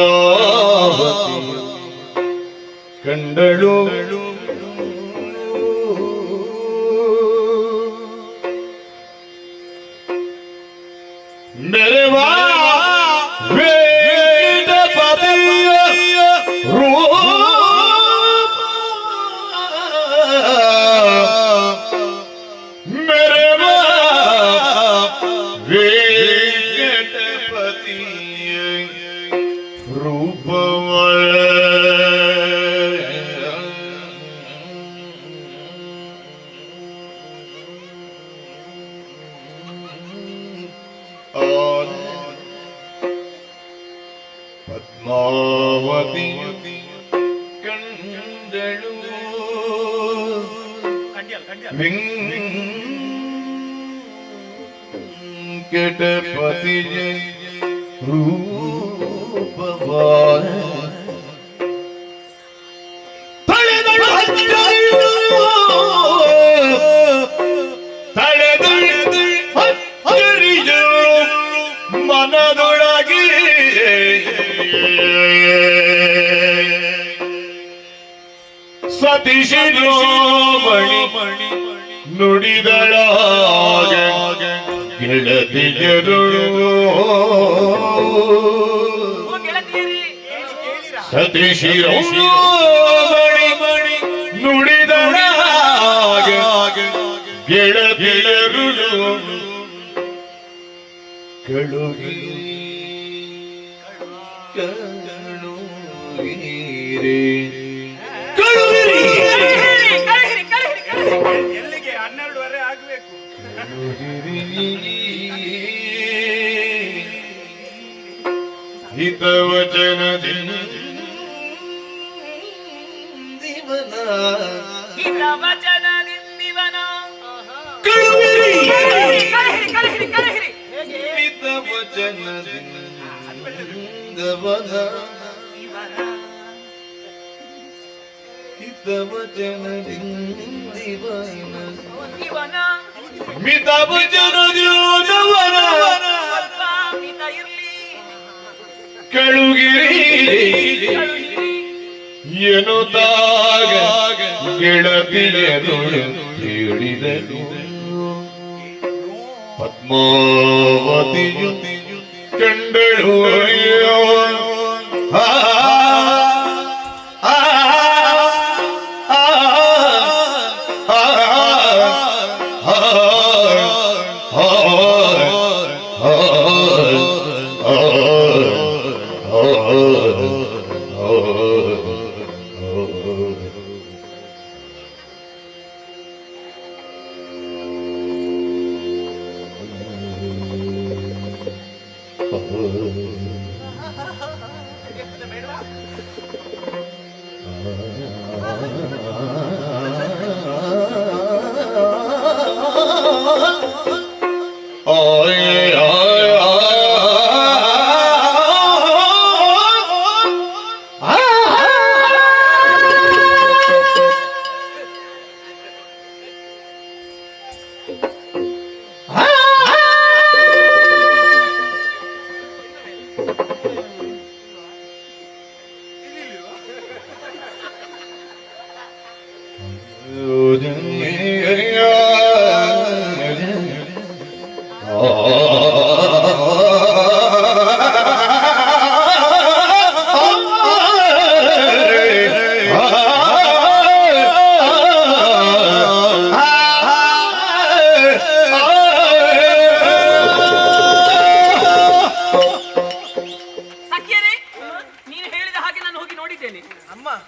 ಪದ್ಮಾವತಿ ಕಂಡಳು ಮೆರವಾ ವೇದಪತಿಯ ರೂಪ ಮೆರವಾ ವೇದಪತಿಯ ರೂಪವಳ ಪದ್ಮಾವತಿ ಕಂಡಳು ವೆಂಕಟಪತಿ ರೂಪವಾಯ ಮನದೊಳಗೆ ಸತಿಶಿರೋಮಣಿ ನುಡಿದಳಾಗ ಗೆಳತಿಯರು ಸತಿಶಿರೋಮಣಿ ನುಡಿದಳಾಗ ಗೆಳತಿಯರು ಕಳುಗಿ ಎಲ್ಲಿಗೆ 12:30 ಆಗ್ಬೇಕು. ಹಿತವಚನದಿನ ಕಳುಗಿರಿ ಎನ್ನುತ್ತಾಗ ಗೆಳತಿಯರು ಹೇಳಿದನು ಪದ್ಮಾವತಿಯು ಕಂಡಳು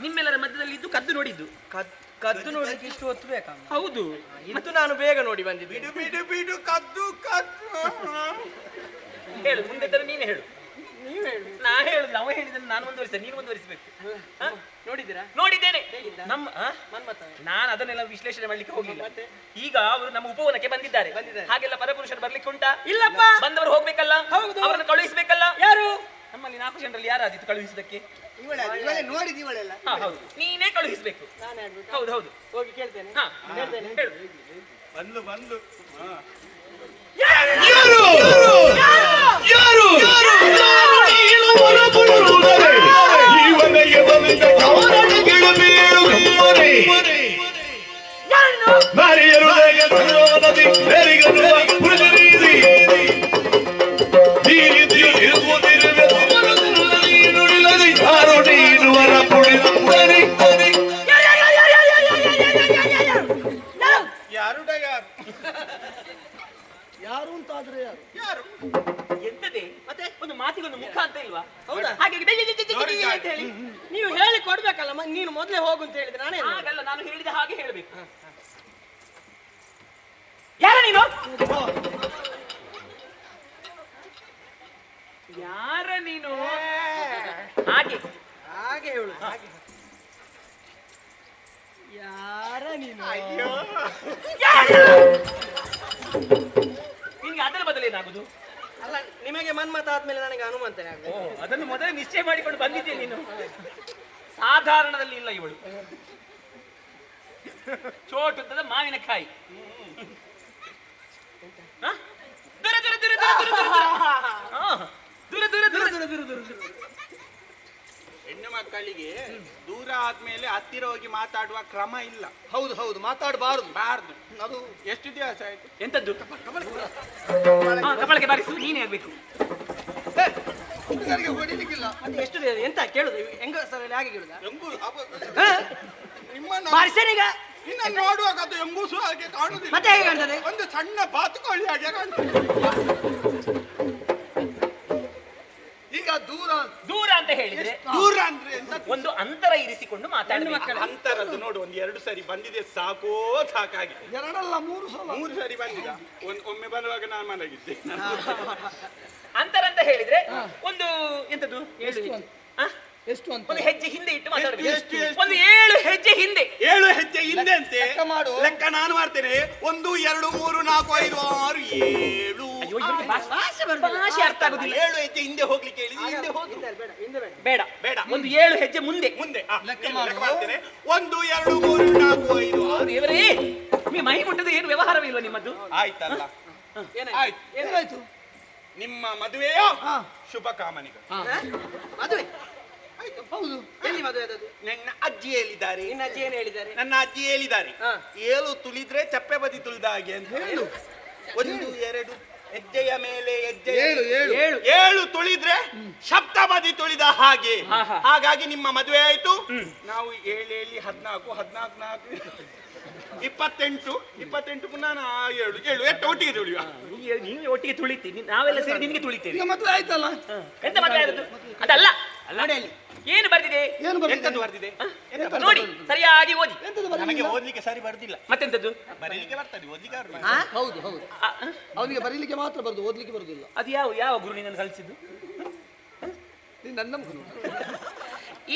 ನಿಮ್ಮೆಲ್ಲರ ಮಧ್ಯದಲ್ಲಿ ಇದ್ದು ಕದ್ದು ನೋಡಿದ್ದು. ಕದ್ದು ನೋಡ್ಲಿಕ್ಕೆ ಇಷ್ಟು ಹೊತ್ತು ಬೇಕಾ? ಹೌದು, ಇದು ನಾನು ಬೇಗ ನೋಡಿ ಬಂದಿದ್ದೆ. ಬಿಡು ಬಿಡು ಬಿಡು, ಕದ್ದು ಕದ್ದು ಹೇಳು, ಮುಂದೆ ತರ ನೀನೇ ಹೇಳು. ನಾ ಹೇಳುದು, ನಾವು ಹೇಳಿದ್ರೆ ನಾನು ಮುಂದುವರಿಸ್ತೇನೆ, ನೀನು ಮುಂದುವರಿಸಬೇಕು. ನೋಡಿದ್ದೀರಾ? ನೋಡಿದ್ದೇನೆ. ನಮ್ಮ ಮನ್ಮಥ ನಾನು ಅದನ್ನೆಲ್ಲ ವಿಶ್ಲೇಷಣೆ ಮಾಡ್ಲಿಕ್ಕೆ ಹೋಗಿಲ್ಲ. ಈಗ ಅವರು ನಮ್ಮ ಉಪವನಕ್ಕೆ ಬಂದಿದ್ದಾರೆ. ಹಾಗೆಲ್ಲ ಪರಪುರುಷರು ಬರ್ಲಿಕ್ಕೆ ಉಂಟಾ? ಇಲ್ಲಪ್ಪ. ಬಂದವರು ಹೋಗ್ಬೇಕಲ್ಲ, ಹೌದು. ಅವರನ್ನು ಕಳುಹಿಸಬೇಕಲ್ಲ. ಯಾರು? ನಮ್ಮಲ್ಲಿ 4 ಜನರಲ್ಲಿ ಯಾರಾದಿತ್ತು ಕಳುಹಿಸಿದಕ್ಕೆ? ಇವಳೆ ನೋಡಿದ್ ಇವಳೆಲ್ಲ. ಹಾ ಹೌದು, ನೀನೇ ಕಳುಹಿಸಬೇಕು. ನಾನೇ ಆಗ್ಬೇಕು. ಹೌದು ಹೌದು, ಹೋಗಿ ಕೇಳ್ತೇನೆ. ಹಾ ಹೇಳ್ತೇನೆ. ಹೇಳು. ಬಂದು ಬಂದು ಇವನಿಗೆ ಬಂದ ಕಾರಣಗಳು ಬೇರು ಕಮ್ಮನೆ. ನಾರಿಯರು ನದಿ ನೆರಿಗರುವ ಪುರುಷರೀತಿ ಈ ರೀತಿಯು ಇರುವುದಿರುವೆ ನುಡಿಲದಿ ಯಾರು ನೀಡುವರ ಪುಡಿದರೆ ಯಾರುಡ ಯಾರು? ಯಾರು ಅಂತಾದ್ರೆ ಯಾರು? ಯಾರು? ಎಂತದೆ ಮತ್ತೆ ಒಂದು ಮಾತಿಗೊಂದು ಮುಖ ಅಂತ ಇಲ್ವಾ? ಹೌದಾ? ಹಾಗೆ ಅಂತ ಹೇಳಿ ನೀವು ಹೇಳಿ ಕೊಡ್ಬೇಕಲ್ಲ, ನೀನು ಮೊದಲೇ ಹೋಗು ಅಂತ ಹೇಳಿದ್ರೆ ನಾನೇ ಹಾಗಲ್ಲ, ನಾನು ಹೇಳಿದ ಹಾಗೆ ಹೇಳಬೇಕು. ಯಾರ ನೀನು? ಯಾರ ನೀನು? ಹಾಗೆ ಹಾಗೆ ಹೇಳು. ಯಾರ ನೀನು? ನಿನ್ಗೆ ಅದರ ಬದಲೇನಾಗುದು? ಅಲ್ಲ, ನಿಮಗೆ ಮನ್ಮತ ಆದ್ಮೇಲೆ ನನಗೆ ಹನುಮಂತನೇ ಓ, ಆಗ್ಬೇಕು. ಅದನ್ನು ಮೊದಲೇ ನಿಶ್ಚಯ ಮಾಡಿಕೊಂಡು ಬಂದಿದ್ದೆ ನೀನು. ಸಾಧಾರಣದಲ್ಲಿ ಇಲ್ಲ ಇವಳು. ಚೋಟುತ್ತದ ಮಾವಿನಕಾಯಿ. ಹ? ದೂರ ದೂರ ದೂರ ದೂರ ದೂರ ದೂರ. ಹಾ, ದೂರ ದೂರ ದೂರ ದೂರ ದೂರ ದೂರ ದೂರ. ಹೆಣ್ಣು ಮಕ್ಕಳಿಗೆ ದೂರ ಆದ್ಮೇಲೆ ಹತ್ತಿರ ಹೋಗಿ ಮಾತಾಡುವ ಕ್ರಮ ಇಲ್ಲ. ಹೌದು ಹೌದು, ಮಾತಾಡಬಾರದು. ಬಾರ್ದು. ಅದು ಎಷ್ಟು ದಿವಸ ಆಯ್ತು? ಎಂತದ್ದು? ಹಾ, ಕಪಾಳಕ್ಕೆ ಬಾರಿಸು, ನೀನೇ ಆಗ್ಬೇಕು. ಹುಡುಗರಿಗೆ ಹೊಡಿಲಿಕ್ಕಿಲ್ಲ. ಮತ್ತೆ ಎಷ್ಟು ದಿನ ಎಂತ ಕೇಳುದು? ಹೆಂಗ ಸರ್ ಹಾಗೆ ಕೇಳುದ? ಎಂಗು ಬಾರಿಸೇನೀಗ ನಿನ್ನ ನೋಡುವಾಗ ಅದು ಎಂಗೂಸು ಹಾಗೆ ಕಾಣುದಿಲ್ಲ. ಮತ್ತೆ ಹೇಗೆ ಕಾಣ್ತದೆ? ಒಂದು ಸಣ್ಣ ಬಾತುಕೋಳಿ ಹಾಗೆ ಕಾಣ್ತದೆ. ಈಗ ದೂರ ದೂರ ಅಂತ ಹೇಳಿದ್ರೆ ದೂರ ಅಂದ್ರೆ ಎಂತ? ಒಂದು ಅಂತರ ಇರಿಸಿಕೊಂಡು ಮಾತಾಡಬೇಕು. ಅಂತರದ್ದು ನೋಡು, ಒಂದು 2 ಸರಿ ಬಂದಿದೆ ಸಾಕೋ ಸಾಕಾಗಿದೆ. ಎರಡಲ್ಲ 3 ಸಲ. 3 ಸರಿ ಬಂದಿದ. ಒಮ್ಮೆ ಬರುವಾಗ ನಾನು ಮಲಗಿದ್ದೆ. ಅಂತರ ಅಂತ ಹೇಳಿದ್ರೆ ಒಂದು ಎಂತದ್ದು? ಆ? ಎಷ್ಟು ಅಂತ? ಒಂದು ಹೆಜ್ಜೆ ಹಿಂದೆ ಇಟ್ಟು ಮಾತಾಡಬೇಕು. ಎಷ್ಟು? ಒಂದು 7 ಹೆಜ್ಜೆ ಹಿಂದೆ. 7 ಹೆಜ್ಜೆ ಹಿಂದೆ ಅಂತೆ. ಲೆಕ್ಕ ಮಾಡು. ಲೆಕ್ಕ ನಾನು ಮಾಡ್ತೇನೆ. 1 2 3 4 5 6 7. ಅಯ್ಯೋ, ಇವರಿಗೆ ಭಾಷೆ ಅರ್ಥ ಆಗುದಿಲ್ಲ. 7 ಹೆಜ್ಜೆ ಹಿಂದೆ ಹೋಗ್ಲಿಕ್ಕೆ ಹೇಳಿದ್ರೆ ಹಿಂದೆ ಹೋಗಿ. ಹಿಂದೆ ಬೇಡ, ಹಿಂದೆ ಬೇಡ. ಬೇಡ ಬೇಡ. ಒಂದು 7 ಹೆಜ್ಜೆ ಮುಂದೆ. ಮುಂದೆ ಲೆಕ್ಕ ಮಾಡು. ಮಾಡ್ತೇನೆ. 1 2 3 4 5 6. ದೇವರೇ, ನೀವು ಮೈ ಮುಟ್ಟದ ಏನು ವ್ಯವಹಾರವಿಲ್ವ ನಿಮ್ಮದ್ದು? ಆಯ್ತಲ್ಲ, ಆಯ್ತು. ಏನಾಯ್ತು? ನಿಮ್ಮ ಮದುವೆಯ ಶುಭ ಕಾಮನೆಗಳು. ಮದುವೆ ಹೌದು. ಎಲ್ಲಿ ಮದುವೆ ಆದದ್ದು? ನನ್ನ ಅಜ್ಜಿ ಹೇಳಿದ್ದಾರೆ. ನಿನ್ನ ಅಜ್ಜಿ ಏನು ಹೇಳಿದ್ದಾರೆ? ನನ್ನ ಅಜ್ಜಿ ಹೇಳಿದ್ದಾರೆ, 7 ತುಳಿದ್ರೆ ಚಪ್ಪೆ ಬದಿ ತುಳಿದ ಹಾಗೆ ಅಂತ. 1 2 ಹೆಜ್ಜೆಯ ಮೇಲೆ ಹೆಜ್ಜೆ 7 ತುಳಿದ್ರೆ ಶಬ್ದ ಬದಿ ತುಳಿದ ಹಾಗೆ. ಹಾಗಾಗಿ ನಿಮ್ಮ ಮದುವೆ ಆಯ್ತು. ನಾವು 7 7 14 14 4 28 ಪುನಃ 7 ಎಷ್ಟು ಒಟ್ಟಿಗೆ ತುಳಿಯುವ? ನೀವು ಒಟ್ಟಿಗೆ ತುಳಿತೀವಿ, ನಾವೆಲ್ಲ ಸೇರಿ ನಿನಗೆ ತುಳಿತೇವೆ. ಈಗ ಮದುವೆ ಆಯ್ತಲ್ಲ. ಎಂತ ಮದುವೆ ಆದದ್ದು? ಅದಲ್ಲ. ನೋಡಿ ಅಲ್ಲಿ ಏನು ಬರ್ದಿದೆ? ಏನು ಬರ್ತದೆ? ಎಂತದ್ದು ಬರ್ದಿದೆ? ನೋಡಿ, ಸರಿಯಾಗಿ ಓದಿ. ಎಂತದು ಬರಲಿಲ್ಲ? ನನಗೆ ಓದ್ಲಿಕ್ಕೆ ಸರಿ ಬರ್ದಿಲ್ಲ. ಮತ್ತೆಂತದ್ದು? ಬರೀಲಿಕ್ಕೆ ಬರ್ತದೆ, ಓದ್ಲಿಕ್ಕೆ ಬರ್ತದೆ. ಹೌದು ಹೌದು, ಆ, ಅವನಿಗೆ ಬರೀಲಿಕ್ಕೆ ಮಾತ್ರ ಬರುದು, ಓದ್ಲಿಕ್ಕೆ ಬರುದಿಲ್ಲ. ಅದು ಯಾವ ಗುರು ನಿನ್ನನ್ನು ಕಲಿಸಿದ್ದು? ನೀನು ನನ್ನ ಮಗನು.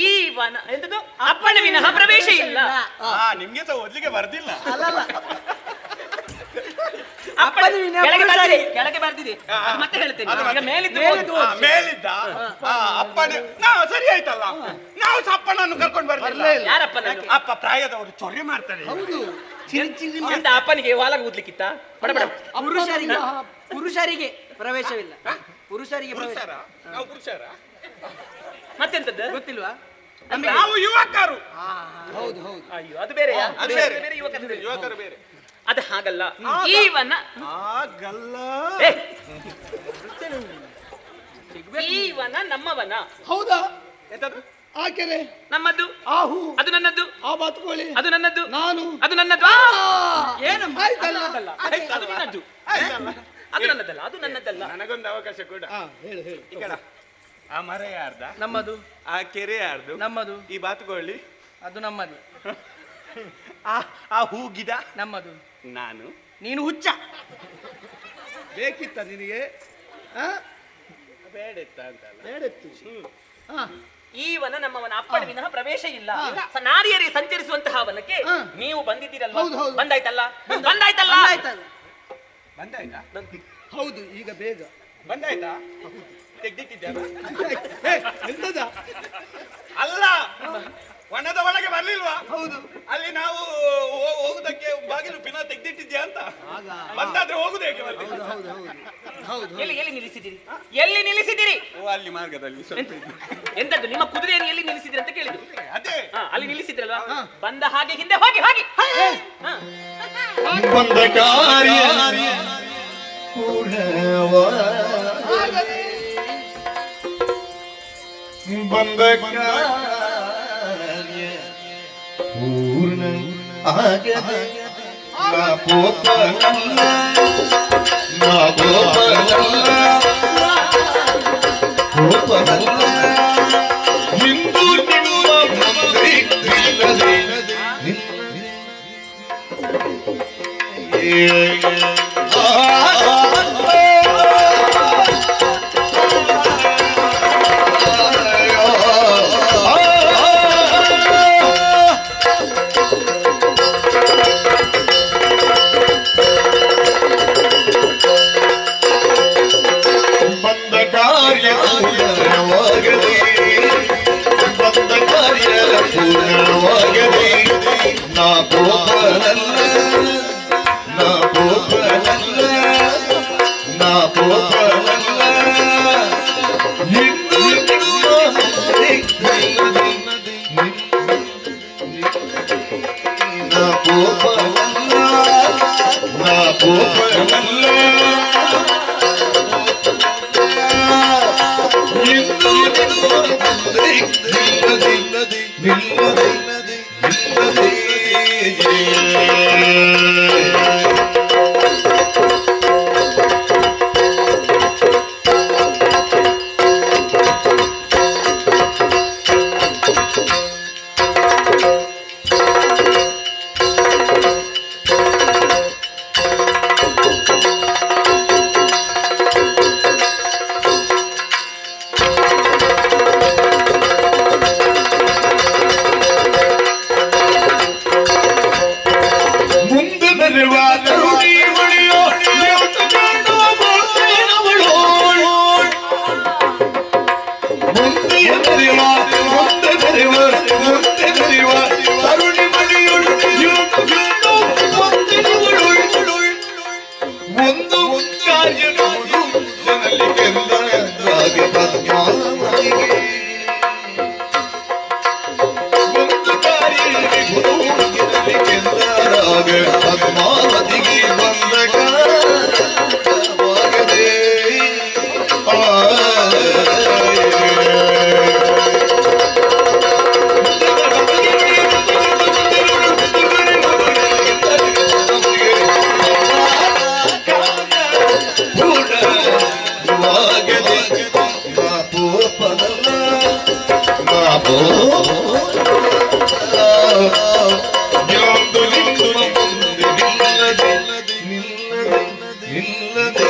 ಈ ವನ ಎಂತದ್ದು? ಅಪ್ಪನ ವಿನಃ ಪ್ರವೇಶ ಇಲ್ಲ. ನಿಮ್ಗೆ ಸಹ ಓದ್ಲಿಕ್ಕೆ ಬರ್ದಿಲ್ಲ. ಅಲ್ಲಲ್ಲ, ಅಪ್ಪನ ವಿನಃ ಕೆಳಗೆ ಪ್ರವೇಶ ಬರ್ದಿದೆ, ಇಲ್ಲ. ಕೆಳಗೆ ಬರ್ದಿದೆ. ಮತ್ತೆ ಹೇಳ್ತೇನೆ, ಈಗ ಮೇಲಿದ್ದು ಮೇಲಿದ್ದು ಓದು. ಮೇಲಿದ್ದ ಅಪ್ಪನ ನಾವು ಸರಿ ಆಯ್ತಲ್ಲ. ನಾವು ಸಹ ಅಪ್ಪನನ್ನು ಕರ್ಕೊಂಡು ಬರ್ಲಿಲ್ಲ. ಯಾರಪ್ಪನನ್ನು? ಅಪ್ಪ ಪ್ರಾಯದವರು ಚೊರೆ ಮಾಡ್ತಾರೆ. ಹೌದು. ಎಂತ ಅಪ್ಪನಿಗೆ ವಾಲ ಊದ್ಲಿಕ್ಕಿತ್ತ? ಬಡ ಬಡ. ಪುರುಷರಿಗೆ ಪ್ರವೇಶವಿಲ್ಲ. ಪುರುಷರಿಗೆ ಪ್ರವೇಶ. ಪುರುಷರ? ನಾವು ಪುರುಷರ? ಮತ್ತೆಂತದ್ದು? ಗೊತ್ತಿಲ್ವಾ? ನಾವು ಯುವಕರು. ಹೌದು ಹೌದು. ಅಯ್ಯೋ, ಅದು ಬೇರೆ. ಅದು ಬೇರೆ. ಯುವಕರು ಬೇರೆ. ಅದು ಹಾಗಲ್ಲ. ಈ ವನ ಆಗಲ್ಲ. ಏ, ಈ ವನ ನಮ್ಮವನ. ಹೌದಾ? ಎಂತದ್ದು? ಆ ಕೆರೆ ನಮ್ಮದು, ಆ ಹೂ, ಅದು ನನ್ನದು, ಆ ಬಾತುಕೋಳಿ ಅದು ನನ್ನದು, ನಾನು. ಅದು ನನ್ನದು. ಏನಮ್ಮ ಆಯ್ತಲ್ಲ. ಅದು ನಿನ್ನದು, ಆಯ್ತಲ್ಲ. ಅದು ನನ್ನದಲ್ಲ, ಅದು ನನ್ನದಲ್ಲ. ನನಗೊಂದು ಅವಕಾಶ ಕೊಡ. ಹೇಳು ಹೇಳು. ಈ ಕಡ ಆ ಮರ ಯಾರ್ದ? ನಮ್ಮದು. ಆ ಕೆರೆ ಯಾರ್ದು? ನಮ್ಮದು. ಈ ಬಾತುಕೋಳಿ ಅದು ನಮ್ಮದು. ಆ ಹೂ ಗಿಡ ನಮ್ಮದು. ನಾನು. ನೀನು ಹುಚ್ಚ. ಬೇಕಿತ್ತ ನಿನಗೆ? ಬೇಡಿತ್ತ ಅಂತಲ್ಲ. ಬೇಡಿತ್ತು. ಈ ವನ ನಮ್ಮವನ, ಅಪ್ಪನ ವಿನಃ ಪ್ರವೇಶ ಇಲ್ಲ. ನಾರಿಯರೇ ಸಂಚರಿಸುವಂತಹ ವನಕ್ಕೆ ನೀವು ಬಂದಿದ್ದೀರಲ್ವಾ? ಹೌದು, ಹೌದು. ಬಂದಾಯ್ತಲ್ಲ, ಬಂದಾಯ್ತಲ್ಲ. ಆಯ್ತಲ್ಲ. ಬಂದಾಯ್ತಾ? ಹೌದು, ಈಗ ಬೇಗ ಬಂದಾಯ್ತಾ ತೆಗ್ದಿಟ್ಟಿದ್ಯಾರ ಏ, ಎಂತದ? ಅಲ್ಲ ವನದ ಒಳಗೆ ಬರ್ಲಿಲ್ವಾ? ಹೌದು. ಅಲ್ಲಿ ನಾವು ಹೋಗುದಕ್ಕೆ ಬಾಗಿಲು ಪಿನ ತೆಗ್ದಿಟ್ಟಿದ್ಯಾ ಅಂತ. ಬಂದಾದ್ರೆ ಹೋಗುದು ಹೇಗೆ ಮತ್ತೆ? ಹೌದು. ಎಲ್ಲಿ ನಿಲ್ಲಿಸಿದ್ದೀರಿ? ಎಲ್ಲಿ ನಿಲ್ಲಿಸಿದ್ದೀರಿ? ಓ, ಅಲ್ಲಿ ಮಾರ್ಗದಲ್ಲಿ ಸ್ವಲ್ಪ ಇದೆ. ಎಂತದ್ದು ನಿಮ್ಮ ಕುದುರೆಯನ್ನು ಎಲ್ಲಿ ನಿಲ್ಲಿಸಿದ್ರಿ ಅಂತ ಕೇಳಿದ್ರು. ಅದೇ ಅಲ್ಲಿ ನಿಲ್ಲಿಸಿದ್ರಲ್ವಾ? ಬಂದ ಹಾಗೆ ಹಿಂದೆ ಹೋಗಿ ಹೋಗಿ. ಹಾ. ಬಂದ ಕಾರ್ಯ ಪೂರ್ಣವಾಗದೆ, ಬಂದ ಕಾರ್ಯ ಪೂರ್ಣ ಆಗದೆ, ನಾ ಪೋಪನಲ್ಲ, ನಾ ಪೋಪನಲ್ಲ, ಪೋಪನಲ್ಲ, ಇಂದು ನಿಮ್ಮ ಮುಂದೆ ನಿಲ್ಲದೆ, ಬಂದ ಕಾರ್ಯ ಪೂರ್ಣವಾಗದೆ, ಬಂದ ಕಾರ್ಯ ಪೂರ್ಣವಾಗದೆ, ನಾ ಪೋಪನಲ್ಲ, ನಾ ಪೋಪನಲ್ಲ, ನಾ ಪೋಪನಲ್ಲ, ಇಂದು ನಿಮ್ಮ ಮುಂದೆ ನಿಲ್ಲದೆ, ನಾ ಪೋಪನಲ್ಲ, ನಾ ಪೋಪನಲ್ಲ, ಇಂದು ನಿಮ್ಮ ಮುಂದೆ ನಿಲ್ಲದೆ, ನಿಲ್ಲದೆ, ನಿಲ್ಲದೆ. ಮುಂದೆ ಬರುವ ತರುಣಿ ಒಳಿಯೋ ನಿಂತುಕೊಂಡು ಮೂರ್ತಿನವಳು, ಮುಂದೆ ಬರುವ ತರುಣಿ ಮಣಿಯೊಳು ನಿಂತುಕೊಂಡು ಮೂರ್ತಿನವಳು, ಒಂದು ಕಾರ್ಯವನ್ನು ಜನಲಿಗೆಂದ ರಾಗ ಪದ್ಮಾವತಿಗೆ, ಒಂದು ಕಾರ್ಯನಿಗೆಂದ ರಾಗ ಪದ್ಮಾವತಿಗೆ, ಬಂದ ಕಾರ್ಯವಾಗದೆ, ಪೂರ್ಣವಾಗದೆ, ನಾ ಪೋಪನಲ್ಲ, ನಾ ಇಂದು ನಿಮ್ಮ ಮುಂದೆ ನಿಲ್ಲದೆ, ನಿಲ್ಲದೆ, ನಿಲ್ಲದೆ,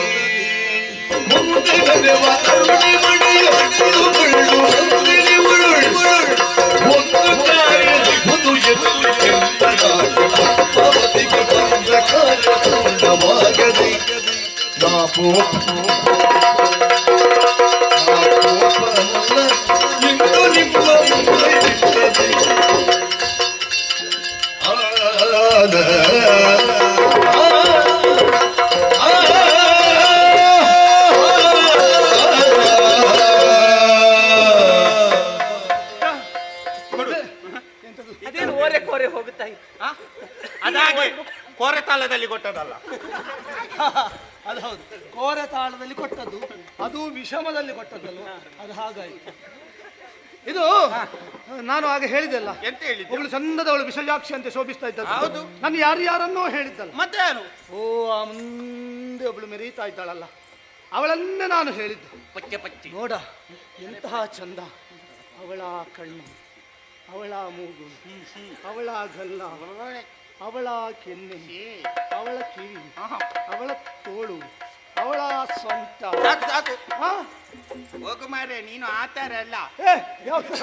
ಮುಂದೆ ಬರುವ ತರುಣಿ ಮಣಿಯ ಹುಡುಗಳು, ಒಂದು ಕಾರ್ಯದಿಗುದು ಎಂದು ಎಂದರಾಗ ಪದ್ಮಾವತಿಗೆ, ಬಂದ ಕಾರ್ಯ ಪೂರ್ಣವಾಗದೆ, ನಾ ಪೋಪನಲ್ಲ, ಇಂದು ನಿಮ್ಮ ಮುಂದೆ ನಿಲ್ಲದೆ, ಅದೇನು ಓರೆ ಕೋರೆ ಹೋಗುತ್ತಾ ಇದೆ? ಅದಾಗಿ ಕೋರೆ ತಾಳದಲ್ಲಿ ಕೊಟ್ಟದಲ್ಲ. ಅದು ಹೌದು, ಕೋರೆ ತಾಳದಲ್ಲಿ ಕೊಟ್ಟದ್ದು, ಅದು ವಿಷಮದಲ್ಲಿ ಕೊಟ್ಟದ್ದಲ್ವ, ಅದು ಹಾಗಾಯ್ತು. ಇದು ನಾನು ಆಗ ಹೇಳಿದೆಲ್ಲ, ಎಂತ ಹೇಳಿದ್ದೆ? ಒಬ್ಳು ಚಂದದವಳು ವಿಷಜಾಕ್ಷಿ ಅಂತ ಶೋಭಿಸ್ತಾ ಇದ್ದದ್ದು. ಹೌದು. ನಾನು ಯಾರನ್ನೋ ಹೇಳಿದ್ದಲ್ಲ. ಮತ್ತೆ ಯಾರು? ಓ, ಆ ಮುಂದೆ ಒಬ್ಳು ಮೆರೀತಾ ಇದ್ದಾಳಲ್ಲ, ಅವಳನ್ನೇ ನಾನು ಹೇಳಿದ್ದು. ಪಚ್ಚೆ ನೋಡ ಎಂತಹ ಚಂದ, ಅವಳ ಕಣ್ಣು, ಅವಳ ಮೂಗು, ಅವಳ ಗಲ್ಲ, ಅವಳ ಕೆನ್ನೆ, ಅವಳ ಕಿವಿ, ಅವಳ ತೋಳು, ಅವಳ ಸೊಂಟ. ಸಾಕು ಸಾಕು, ಹಾ? ಹೋಗು ಮಾರೆ, ನೀನು ಆ ಥರ ಅಲ್ಲ. ಏ, ಯಾವ ಥರ?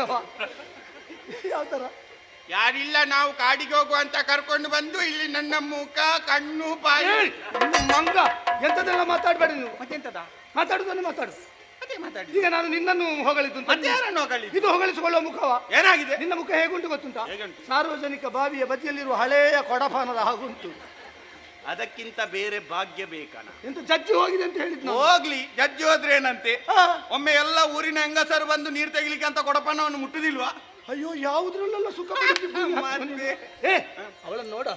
ಯಾವ ಥರ? ಯಾರಿಲ್ಲ, ನಾವು ಕಾಡಿಗೆ ಹೋಗುವ ಅಂತ ಕರ್ಕೊಂಡು ಬಂದು ಇಲ್ಲಿ ನನ್ನ ಮುಖ, ಕಣ್ಣು, ಬಾಯಿ. ಮಂಗ ಎಂತದೆಲ್ಲ ಮಾತಾಡ್ಬೇಡ ನೀವು. ಮತ್ತೆಂತದ? ಮಾತಾಡುದನ್ನು ಮಾತಾಡು. ಅದೇ ಮಾತಾಡಿ. ಈಗ ನಾನು ನಿನ್ನನ್ನು ಹೊಗಳಿದ್ದು ಅಂತ ಮತ್ತೆ ಯಾರನ್ನು ಹೊಗಳಿ? ಇದು ಹೊಗಳಿಸಿಕೊಳ್ಳುವ ಮುಖವ? ಏನಾಗಿದೆ? ನಿನ್ನ ಮುಖ ಹೇಗುಂಟು ಗೊತ್ತುಂಟಾ? ಹೇಗುಂಟು? ಸಾರ್ವಜನಿಕ ಬಾವಿಯ ಬದಿಯಲ್ಲಿರುವ ಹಳೆಯ ಕೊಡಪಾನದ ಹಾಗುಂಟು. ಅದಕ್ಕಿಂತ ಬೇರೆ ಭಾಗ್ಯ ಬೇಕಣ. ಎಂತ ಜಜ್ಜಿ ಹೋಗಿದೆ ಅಂತ ಹೇಳಿದ್ ನಾವು. ಹೋಗ್ಲಿ, ಜಡ್ಜಿ ಹೋದ್ರೆ ಏನಂತೆ? ಒಮ್ಮೆ ಎಲ್ಲ ಊರಿನ ಹೆಂಗಸರು ಬಂದು ನೀರು ತೆಗಿಲಿಕ್ಕೆ ಅಂತ ಕೊಡಪನವನ್ನು ಮುಟ್ಟುದಿಲ್ವಾ? ಅಯ್ಯೋ, ಯಾವುದ್ರಲ್ಲೆಲ್ಲ ಸುಖ ಪಡುತ್ತಿದ್ದೀವಿ. ಮತ್ತೆ? ಏ, ಅವಳನ್ನು ನೋಡ,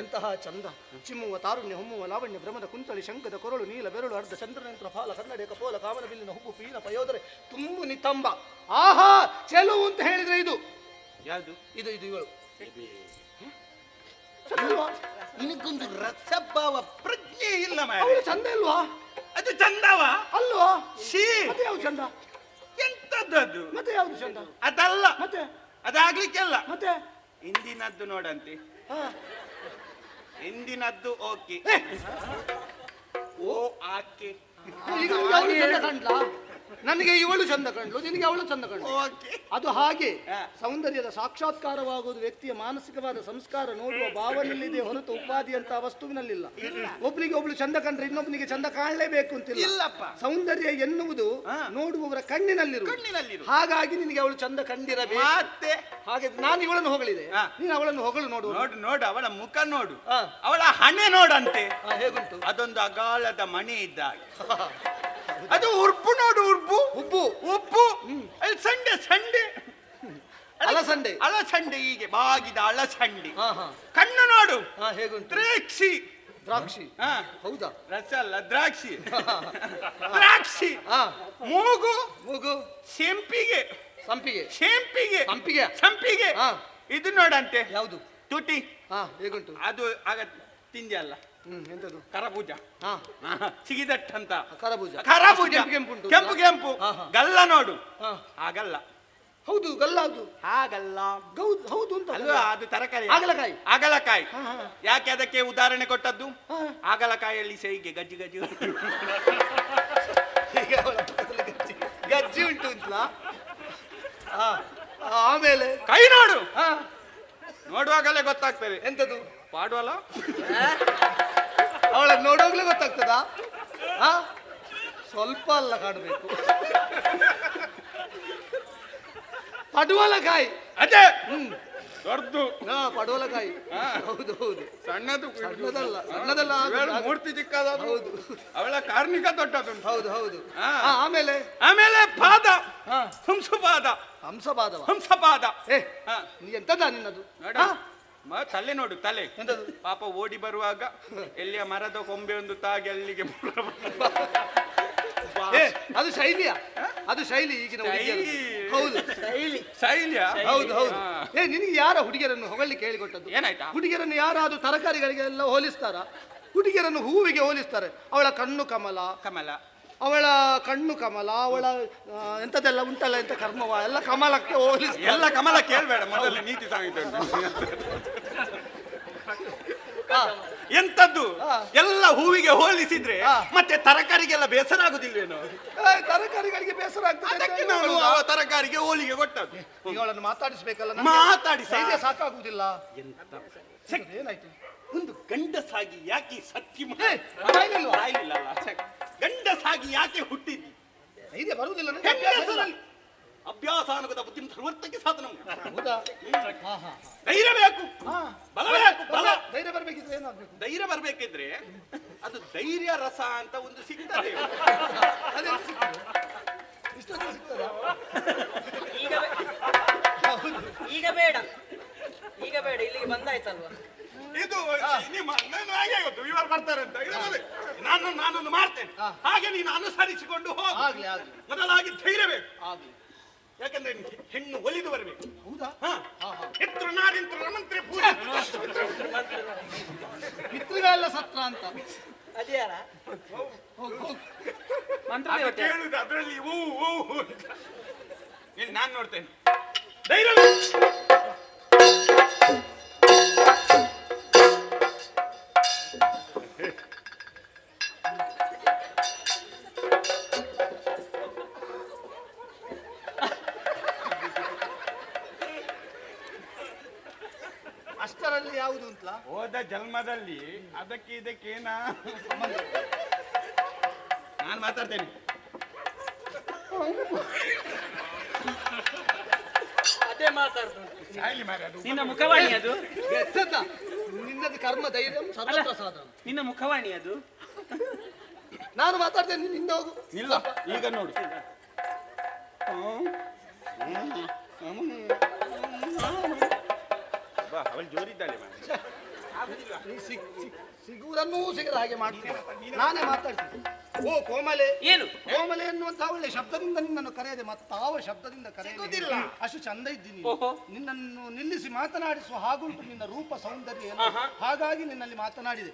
ಎಂತಹ ಚಂದ. ಚಿಮ್ಮುವ ತಾರುಣ್ಯ, ಹೊಮ್ಮುವ ಲಾವಣ್ಯ, ಭ್ರಮದ ಕುಂತಳಿ, ಶಂಕದ ಕೊರಳು, ನೀಲ ಬೆರಳು, ಅರ್ಧ ಚಂದ್ರನಂತರ ಫಾಲ, ಕನ್ನಡ ಕಪೋಲ, ಕಾಮನ ಬಿಲ್ಲಿನ ಹುಬ್ಬು, ಪೀನ ಪಯೋದರೆ, ತುಂಬು ನಿತಂಬ. ಆಹಾ, ಚೆಲುವು ಅಂತ ಹೇಳಿದ್ರೆ ಇದು ಯಾವುದು? ಇದು ಇವಳು. ನಿನಗೊಂದು ರಸಭಾವ ಪ್ರಜ್ಞೆ ಇಲ್ಲ ಮಾರ್ರೆ. ಅವಳು ಚಂದ ಇಲ್ವಾ? ಅದು ಚಂದವ ಅಲ್ವಾ? ಶೀ, ಮತ್ತೆ ಯಾವ್ದು ಚಂದ? ಎಂತದ್ದು? ಮತ್ತೆ ಯಾವ್ದು ಚಂದ? ಅದಲ್ಲ, ಮತ್ತೆ ಅದಾಗ್ಲಿಕ್ಕೆಲ್ಲ. ಮತ್ತೆ ಹಿಂದಿನದ್ದು ನೋಡಂತೆ. ಹಾ. ಹಿಂದಿನದ್ದು ಓಕೆ. ಓ ಆಕೆ ಈಗ ನಿನಗೆ ಅವಳು ಚಂದ ಕಂಡ್ಲಾ? ನನಗೆ ಇವಳು ಚಂದ ಕಂಡ್ಲು, ನಿನಗೆ ಅವಳು ಚಂದ ಕಂಡ್ಲು. ಓಕೆ. ಅದು ಹಾಗೆ ಹಾ. ಸೌಂದರ್ಯದ ಸಾಕ್ಷಾತ್ಕಾರವಾಗುವುದು ವ್ಯಕ್ತಿಯ ಮಾನಸಿಕವಾದ ಸಂಸ್ಕಾರ ನೋಡುವ ಭಾವನೆಯಲ್ಲಿದೆ ಹೊರತು ಉಪಾಧಿ ಅಂತ ವಸ್ತುವಿನಲ್ಲಿಲ್ಲ. ಒಬ್ಬನಿಗೆ ಒಬ್ಳು ಚಂದ ಕಂಡ್ರೆ ಇನ್ನೊಬ್ಬನಿಗೆ ಚಂದ ಕಾಣಲೇಬೇಕು ಅಂತಿಲ್ಲ. ಇಲ್ಲಪ್ಪ. ಸೌಂದರ್ಯ ಎನ್ನುವುದು ನೋಡುವವರ ಕಣ್ಣಿನಲ್ಲಿರು. ಹಾಗಾಗಿ ನಿನಗೆ ಅವಳು ಚಂದ ಕಂಡಿರಬೇಕು. ಮತ್ತೆ ಹಾಗೆ ನಾನು ಇವಳನ್ನು ಹೊಗಳಿದೆ, ಹಾ. ನೀನು ಅವಳನ್ನು ಹೊಗಳು ನೋಡು. ನೋಡು ನೋಡು, ಅವಳ ಮುಖ ನೋಡು, ಹಾ. ಅವಳ ಹಣೆ ನೋಡಂತೆ. ಹೇಗುಂಟು? ಅದೊಂದು ಅಗಾಳದ ಮಣೆ ಇದ್ದಾಗ. ಅದು ಉರ್ಪು ನೋಡು, ಉರ್ಪು ಉಬ್ಬು ಉಪ್ಪು. ಅಲ್ಲಿ ಸಂಡೆ ಸಂಡೆ ಅಲಸಂಡೆ. ಅಲಸಂಡೆ, ಹೀಗೆ ಬಾಗಿದ ಅಲಸಂಡೆ. ಹಾ ಹಾ ಕಣ್ಣು ನೋಡು, ಹೇಗುಂಟು? ದ್ರಾಕ್ಷಿ. ದ್ರಾಕ್ಷಿ. ಹಾ, ಹೌದಾ? ರಸ ಅಲ್ಲ, ದ್ರಾಕ್ಷಿ. ದ್ರಾಕ್ಷಿ. ಹಾ. ಮೂಗು ಮೂಗು ಸೆಂಪಿಗೆ. ಸಂಪಿಗೆ. ಸೆಂಪಿಗೆ ಸಂಪಿಗೆ. ಸಂಪಿಗೆ. ಹಾ. ಇದು ನೋಡಂತೆ. ಯಾವುದು? ತುಟಿ. ಹಾ, ಹೇಗುಂಟು? ಅದು ಆಗ ತಿಂದ್ಯಲ್ಲ, ಎಂತದು? ಕರಬೂಜ. ಹಾ, ಸಿಗಿದಟ್ ಅಂತ. ಕರಬೂಜ. ಕರಬೂಜ ಕೆಂಪು ಕೆಂಪು ಉಂಟು. ಕೆಂಪು ಕೆಂಪು. ಹಾ, ಹಾ. ಗಲ್ಲ ನೋಡು. ಹಾ. ಆಗಲ್ಲ. ಹೌದು, ಗಲ್ಲ ಅದು. ಹಾಗಲ್ಲ. ಹೌದು ಅಂತ. ಅಲ್ವಾ, ಅದು ತರಕಾರಿ. ಆಗಲಕಾಯಿ. ಆಗಲಕಾಯಿ. ಹಾ, ಹಾ. ಯಾಕೆ ಅದಕ್ಕೆ ಉದಾಹರಣೆ ಕೊಟ್ಟದ್ದು? ಹಾ. ಆಗಲಕಾಯಲ್ಲಿ ಸೈಗೆ ಗಜ್ಜಿ ಗಜ್ಜಿ. ಈಗ ಅವಳ ಪಕ್ಕದಲ್ಲಿ ಗಜ್ಜಿ ಉಂಟು ಅಂತಲಾ? ಆಮೇಲೆ ಕೈ ನೋಡು. ಹಾ, ನೋಡುವಾಗಲೇ ಗೊತ್ತಾಗ್ತದೆ. ಎಂತದು? ಪಾಡುವಲ್ಲ. ಅವಳನ್ನು ನೋಡೋಗ್ಲೇ ಗೊತ್ತಾಗ್ತದಾ? ಹಾ, ಸ್ವಲ್ಪ ಅಲ್ಲ ಕಾಣಬೇಕು. ಪಡುವಲಕಾಯಿ. ಅದೇ ದೊಡ್ಡದು. ಹಾ, ಪಡುವಲಕಾಯಿ. ಹೌದು ಹೌದು. ಸಣ್ಣದು ಸಣ್ಣದಲ್ಲ, ಸಣ್ಣದಲ್ಲ. ಮೂರ್ತಿ ಚಿಕ್ಕದ. ಹೌದು. ಅವಳ ಕಾರ್ಮಿಕ ದೊಡ್ಡದು. ಹೌದು ಹೌದು. ಹಾ. ಆಮೇಲೆ ಆಮೇಲೆ ಪಾದ. ಹಾ, ಹಂಸಪಾದ. ಹಂಸಪಾದವ. ಹಂಸಪಾದ. ಏ, ಹಾ. ನೀ ಎಂತದ ನಿನ್ನದು? ನೋಡ, ಹಾ? ತಲೆ ನೋಡು, ತಲೆ. ಎಂತದು? ಪಾಪ ಓಡಿ ಬರುವಾಗ ಎಲ್ಲಿಯ ಮರದ ಕೊಂಬೆ ಒಂದು ತಾಗಿ ಅಲ್ಲಿಗೆ. ಏ, ಅದು ಶೈಲಿಯ, ಅದು ಶೈಲಿ ಈಗಿನ ಹುಡುಗಿಯರು. ಹೌದು, ಶೈಲಿಯ. ಹೌದು ಹೌದು. ಹಾ. ಏ, ನಿನಗೆ ಯಾರ ಹುಡುಗಿಯರನ್ನು ಹೊಗಳಿಕ್ಕೆ ಹೇಳಿಕೊಟ್ಟದ್ದು? ಏನಾಯ್ತಾ? ಹುಡುಗಿಯರನ್ನು ಯಾರಾದ್ರೂ ತರಕಾರಿಗಳಿಗೆಲ್ಲ ಹೋಲಿಸ್ತಾರ? ಹುಡುಗಿಯರನ್ನು ಹೂವಿಗೆ ಹೋಲಿಸ್ತಾರೆ. ಅವಳ ಕಣ್ಣು ಕಮಲ, ಕಮಲ. ಅವಳ ಕಣ್ಣು ಕಮಲ, ಅವಳ ಎಂತದೆಲ್ಲ ಉಂಟಲ್ಲ, ಎಂತ ಕರ್ಮವ ಎಲ್ಲ ಕಮಲಕ್ಕೆ ಹೋಲಿಸ್ತಾರೆ. ಎಲ್ಲ ಕಮಲ ಕೇಳಬೇಡ, ಮೊದಲೇ ನೀತಿ ಸಂಹಿತೆ ಉಂಟು. ಹಾ. ಎಂತದ್ದು? ಹಾ. ಎಲ್ಲ ಹೂವಿಗೆ ಹೋಲಿಸಿದ್ರೆ ಹಾ. ಮತ್ತೆ ತರಕಾರಿಗೆಲ್ಲ ಬೇಸರ ಆಗುದಿಲ್ವೇನೋ? ಏ, ತರಕಾರಿಗಳಿಗೆ ಬೇಸರ ಆಗ್ತದೆ ಅಂತ ಅದಕ್ಕೆ ಹೇಳಿ ನಾನು ಹೇಳುದಾ? ಆ ತರಕಾರಿಗೆ ಹೋಲಿಗೆ ಕೊಟ್ಟದ್ದು. ಈಗ ಅವಳನ್ನು ಮಾತಾಡಿಸ್ಬೇಕಲ್ಲ. ಮಾತಾಡಿಸ. ಧೈರ್ಯ ಸಾಕಾಗುದಿಲ್ಲ. ಎಂತ ಏನಾಯ್ತು? ಒಂದು ಗಂಡಸಾಗಿ ಯಾಕೆ ಸತ್ಯ ಏ, ಬಾಯಿಲಿಲ್ವಾ? ಸಾಯಿಲ್ಲಲ್ಲ? ಗಂಡಸಾಗಿ ಯಾಕೆ ಹುಟ್ಟಿದ್ದಿ? ಧೈರ್ಯ ಬರುವುದಿಲ್ಲ ನನಗೆ, ಅಭ್ಯಾಸ ಇಲ್ಲ. ಹೆಂಗಸರಲ್ಲಿ ಅಭ್ಯಾಸ ಅನ್ನೋದ ಬುದ್ಧಿ ಸರ್ವರ್ತಕ್ಕೆ ಸಾಧನ. ಹೌದಾ? ಹಾ ಹಾ ಧೈರ್ಯ ಬೇಕು, ಹಾ. ಬಲ ಬೇಕು, ಬಲ. ಧೈರ್ಯ ಬರ್ಬೇಕಿದ್ರೆ ಏನಾಗ್ಬೇಕು? ಧೈರ್ಯ ಬರ್ಬೇಕಿದ್ರೆ ಅದು ಧೈರ್ಯ ರಸ ಅಂತ ಒಂದು ಸಿಗ್ತದೆ. ಅದೇ ಸಿಗ್ತದೆ. ಇಷ್ಟೊಂದು ಸಿಗ್ತದಾ? ಈಗ ಬೇಡ, ಈಗ ಬೇಡ, ಇಲ್ಲಿಗೆ ಬಂದಾಯ್ತಲ್ವಾ? ಇದು ನಿಮ್ಮ ನಾನು ಹಾಗೆ ಗೊತ್ತು, ಇವರು ಬರ್ತಾರೆ ಅಂತ. ನಾನೊಂದು ಮಾಡ್ತೇನೆ, ಹಾಗೆ ನೀನು ಅನುಸರಿಸಿಕೊಂಡು ಹೋಗು. ಆಗ್ಲಿ ಆಗ್ಲಿ ಮೊದಲಾಗಿ ಧೈರ್ಯ ಬೇಕು. ಆಗ್ಲಿ. ಯಾಕಂದ್ರೆ ಹೆಣ್ಣು ಒಲಿದು ಬರಬೇಕು. ಹೌದಾ? ಎತ್ರು ನಾರಿಂತ್ರ ಮಂತ್ರಿ ಪೂಜೆ. ಪಿತೃಗಳೆಲ್ಲ ಸತ್ರ ಅಂತ. ಅದ್ಯಾರ ಮಂತ್ರ ದೇವತೆ? ಕೇಳುದು ಅದರಲ್ಲಿ ನಾನು ನೋಡ್ತೇನೆ. ಧೈರ್ಯ ಬೇಕು. ಅಷ್ಟರಲ್ಲಿ ಯಾವುದು ಅಂತಲಾ? ಹೋದ ಜನ್ಮದಲ್ಲಿ ಅದಕ್ಕೆ ಇದಕ್ಕೇನ ನಾನು ಮಾತಾಡ್ತೇನೆ. ಅದೇ ಮಾತಾಡ್ತು ಸಾಯ್ಲಿ ಮಾರ್ರೆ, ಅದು ನಿನ್ನ ಮುಖವಾಣಿ ಅದು, ಎತ್ತದ ನಿನ್ನದು ಕರ್ಮ ಧೈರ್ಯ ಸರ್ವತ್ರ ಸಾಧನ. ನಿನ್ನ ಮುಖವಾಣಿ ಅದು. ನಾನು ಮಾತಾಡ್ತೇನೆ, ನೀನು ಹಿಂದೆ ಹೋಗು. ಇಲ್ಲ ಈಗ ನೋಡು. ಬಾ, ಅವಳು ಜೋರಿದ್ದಾಳೆ ಮಾರ್ರೆ. ಆಗುದಿಲ್ಲ. ನೀ ಸಿಗುವುದನ್ನೂ ಸಿಗದ ಹಾಗೆ ಮಾಡ್ತೀನಿ, ನಾನೇ ಮಾತಾಡ್ತೀನಿ. ಓ ಕೋಮಲೆ, ಏನು ಕೋಮಲೆ ಎನ್ನುವಂತ ಒಳ್ಳೆ ಶಬ್ದದಿಂದ ನಿನ್ನನ್ನು ಕರೆಯದೆ ಮತ್ತಾವ ಶಬ್ದದಿಂದ ಕರೆಯುವುದಿಲ್ಲ. ಅಷ್ಟು ಚಂದ ಇದ್ದೀನಿ, ಓಹೋ. ನಿನ್ನನ್ನು ನಿಲ್ಲಿಸಿ ಮಾತನಾಡಿಸುವ ಹಾಗುಂಟು ನಿನ್ನ ರೂಪ ಸೌಂದರ್ಯ ಎಲ್ಲ. ಹಾಗಾಗಿ ನಿನ್ನಲ್ಲಿ ಮಾತನಾಡಿದೆ.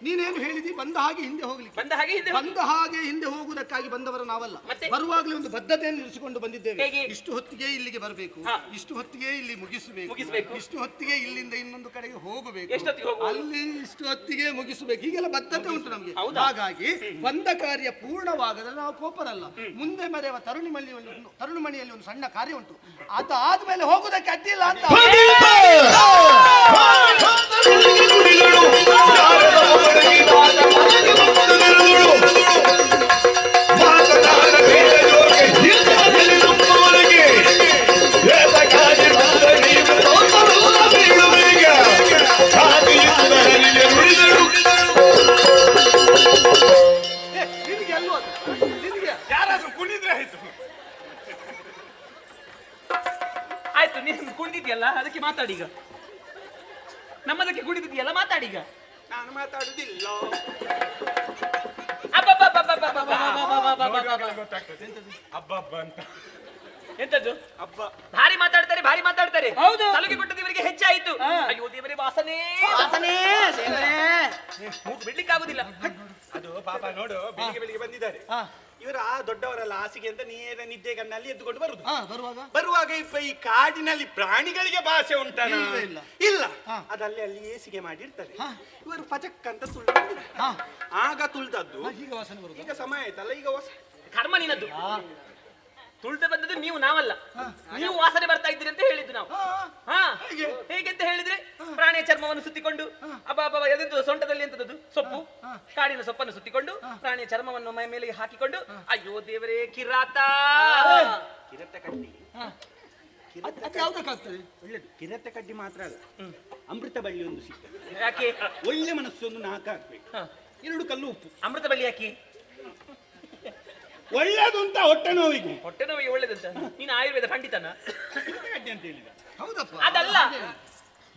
ನೀನೇನು ಹೇಳಿದಿ? ಬಂದ ಹಾಗೆ ಹಿಂದೆ ಹೋಗ್ಲಿಕ್ಕೆ. ಬಂದ ಹಾಗೆ ಹಿಂದೆ ಬಂದ ಹಾಗೆ ಹಿಂದೆ ಹೋಗುವುದಕ್ಕಾಗಿ ಬಂದವರು ನಾವಲ್ಲ. ಮತ್ತೆ? ಬರುವಾಗಲೇ ಒಂದು ಬದ್ಧತೆಯನ್ನು ಇರಿಸಿಕೊಂಡು ಬಂದಿದ್ದೇವೆ. ಹೇಗೆ? ಇಷ್ಟು ಹೊತ್ತಿಗೆ ಇಲ್ಲಿಗೆ ಬರಬೇಕು, ಇಷ್ಟು ಹೊತ್ತಿಗೆ ಇಲ್ಲಿ ಮುಗಿಸಬೇಕು, ಇಷ್ಟು ಹೊತ್ತಿಗೆ ಇಲ್ಲಿಂದ ಇನ್ನೊಂದು ಕಡೆಗೆ ಹೋಗಬೇಕು, ಎಷ್ಟೊತ್ತಿಗೆ ಹೋಗುವುದು? ಅಲ್ಲಿ ಇಷ್ಟು ಹೊತ್ತಿಗೆ ಮುಗಿಸಬೇಕು. ಹೀಗೆಲ್ಲ ಬದ್ಧತೆ ಉಂಟು ನಮಗೆ. ಹೌದಾ? ಹಾಗಾಗಿ ಬಂದ ಕಾರ್ಯ ಪೂರ್ಣವಾಗದ್ರೆ ನಾವು ಕೋಪರಲ್ಲ. ಮುಂದೆ ಮರೆಯುವ ತರುಣಿಮಣಿಯಲ್ಲಿ ಒಂದು ಸಣ್ಣ ಕಾರ್ಯ ಉಂಟು, ಅದಾದ್ಮೇಲೆ ಹೋಗುವುದಕ್ಕೆ ಅಡ್ಡಿಲ್ಲ ಅಂತ. ನಿನಗೆ ಅಲ್ವಾ ಅದು? ನಿನಗೆ ಯಾರಾದ್ರೂ ಕುಣಿದ್ರೆ ಆಯ್ತು. ಆಯ್ತು, ನೀನು ಕುಣಿದಿದ್ಯಲ್ಲ ಅದಕ್ಕೆ ಮಾತಾಡೀಗ. ನಮ್ಮದಕ್ಕೆ ಕುಣಿದಿದ್ಯಲ್ಲ ಮಾತಾಡೀಗ. ನಾನು ಮಾತಾಡುದಿಲ್ಲ. ಗೊತ್ತಾಗ್ತದೆ ಹಬ್ಬ ಅಂತ. ಎಂತದ್ದು? ಹಬ್ಬ ಭಾರಿ ಮಾತಾಡ್ತಾರೆ, ಭಾರಿ ಮಾತಾಡ್ತಾರೆ. ಹೌದು. ಸಲುಗೆ ಕೊಟ್ಟದ್ದು ಇವರಿಗೆ ಹೆಚ್ಚಾಯಿತು. ಅಯ್ಯೋ ದೇವರೇ, ವಾಸನೆ ವಾಸನೆ, ಮೂಗು ಬಿಡ್ಲಿಕ್ಕಾಗುದಿಲ್ಲ. ಅದು ಪಾಪ ನೋಡು, ಬೆಳಿಗ್ಗೆ ಬೆಳಿಗ್ಗೆ ಬಂದಿದ್ದಾರೆ ಇವರು. ಆ ದೊಡ್ಡವರಲ್ಲ, ಹಾಸಿಗೆ ಅಂತ ನೇರ ನಿದ್ದೆ ಕಣ್ಣಲ್ಲಿ ಎದ್ದುಕೊಂಡು ಬರುದು. ಬರುವಾಗ ಈ ಕಾಡಿನಲ್ಲಿ ಪ್ರಾಣಿಗಳಿಗೆ ಭಾಷೆ ಉಂಟಾನ? ಇಲ್ಲ. ಅದಲ್ಲಿ ಅಲ್ಲಿ ಏಸಿಗೆ ಮಾಡಿರ್ತಾರೆ. ಇವರು ಪಚಕ್ ಅಂತ ತುಳಿದ. ಆಗ ತುಳಿದದ್ದು. ಈಗ ಸಮಯ ಆಯ್ತಲ್ಲ, ಈಗ ಕರ್ಮ ನಿನ್ನದ್ದು. ತುಳಿದ ಬಂದದ್ದು ನೀವು, ನಾವಲ್ಲ. ನೀವು ವಾಸನೆ ಬರ್ತಾ ಇದ್ದೀರಿ ಅಂತ ಹೇಳಿದ್ದು ನಾವು. ಹೇಗೆ ಅಂತ ಹೇಳಿದ್ರೆ, ಪ್ರಾಣಿಯ ಚರ್ಮವನ್ನು ಸುತ್ತಿಕೊಂಡು, ಎದೆಂತದ್ದು ಸೊಂಟದಲ್ಲಿ ಎಂತದ್ದು ಸೊಪ್ಪು, ಕಾಡಿನ ಸೊಪ್ಪನ್ನು ಸುತ್ತಿಕೊಂಡು ಪ್ರಾಣಿಯ ಚರ್ಮವನ್ನು ಮೈ ಮೇಲೆ ಹಾಕಿಕೊಂಡು, ಅಯ್ಯೋ ದೇವರೇ, ಕಿರಾತ ಕಡ್ಡಿ. ಒಳ್ಳೇದು. ಕಿರತ ಕಡ್ಡಿ ಮಾತ್ರ ಅಲ್ಲ, ಅಮೃತ ಬಳ್ಳಿ ಒಂದು ಸಿಗ್ತದೆ. ಯಾಕೆ? ಒಳ್ಳೆ ಮನಸ್ಸು ಒಂದು 4 ಹಾಕ್ಬೇಕು, 2 ಕಲ್ಲು ಉಪ್ಪು. ಅಮೃತ ಬಳ್ಳಿ ಯಾಕೆ? ಒಳ್ಳೇದು ಅಂತ ಹೊಟ್ಟೆ ನೋವಿಗೆ. ಹೊಟ್ಟೆ ನೋವಿಗೆ ಒಳ್ಳೇದಂತ? ನೀನು ಆಯುರ್ವೇದ ಪಂಡಿತನ? ಕಡ್ಡಿ ಅಂತ ಹೇಳಿದ. ಹೌದಪ್ಪ, ಅದಲ್ಲ,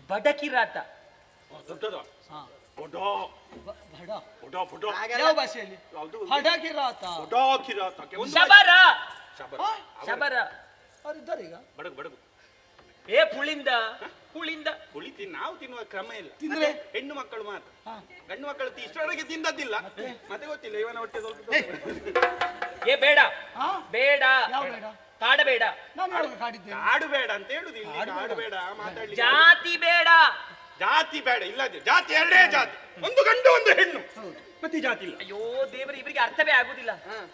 ಬಡ ಕಿರಾತ. ದೊಡ್ಡದು. ಯಾವ ಭಾಷೆಯಲ್ಲಿ? ಹಡಗಿರಾತ, ಶಬರ. ಶಬರ ಅವರಿದ್ದಾರೆ ಈಗ. ಬಡಗು ಏ ಪುಳಿಂದ ಕುಳಿತಿ ನಾವು ತಿನ್ನುವ ಕ್ರಮ ಇಲ್ಲ. ತಿಂದ್ರೆ ಹೆಣ್ಣು ಮಕ್ಕಳು ಮಾತ್ರ, ಗಂಡು ಮಕ್ಕಳು ಇಷ್ಟರವರೆಗೆ ತಿಂದದ್ದಿಲ್ಲ. ಮತ್ತೆ ಗೊತ್ತಿಲ್ಲ ಇವನ ಹೊಟ್ಟೆ ಸ್ವಲ್ಪ. ಏ ಬೇಡ ಬೇಡ, ಯಾವ ಬೇಡ? ಕಾಡಬೇಡ. ನಾನು ಯಾವಾಗ ಕಾಡಿದ್ದೇನೆ? ಕಾಡು ಬೇಡ ಅಂತ ಹೇಳುದು ಇಲ್ಲಿ. ಕಾಡು ಬೇಡ ಮಾತಾಡ್ಲಿ. ಜಾತಿ ಬೇಡ. ಜಾತಿ ಬೇಡ, ಇಲ್ಲದೆ ಜಾತಿ 2 ಜಾತಿ, ಒಂದು ಗಂಡು ಒಂದು ಹೆಣ್ಣು, ಮತ್ತೆ ಜಾತಿ ಇಲ್ಲ. ಅಯ್ಯೋ ದೇವರೇ, ಇವರಿಗೆ ಅರ್ಥವೇ ಆಗುದಿಲ್ಲ.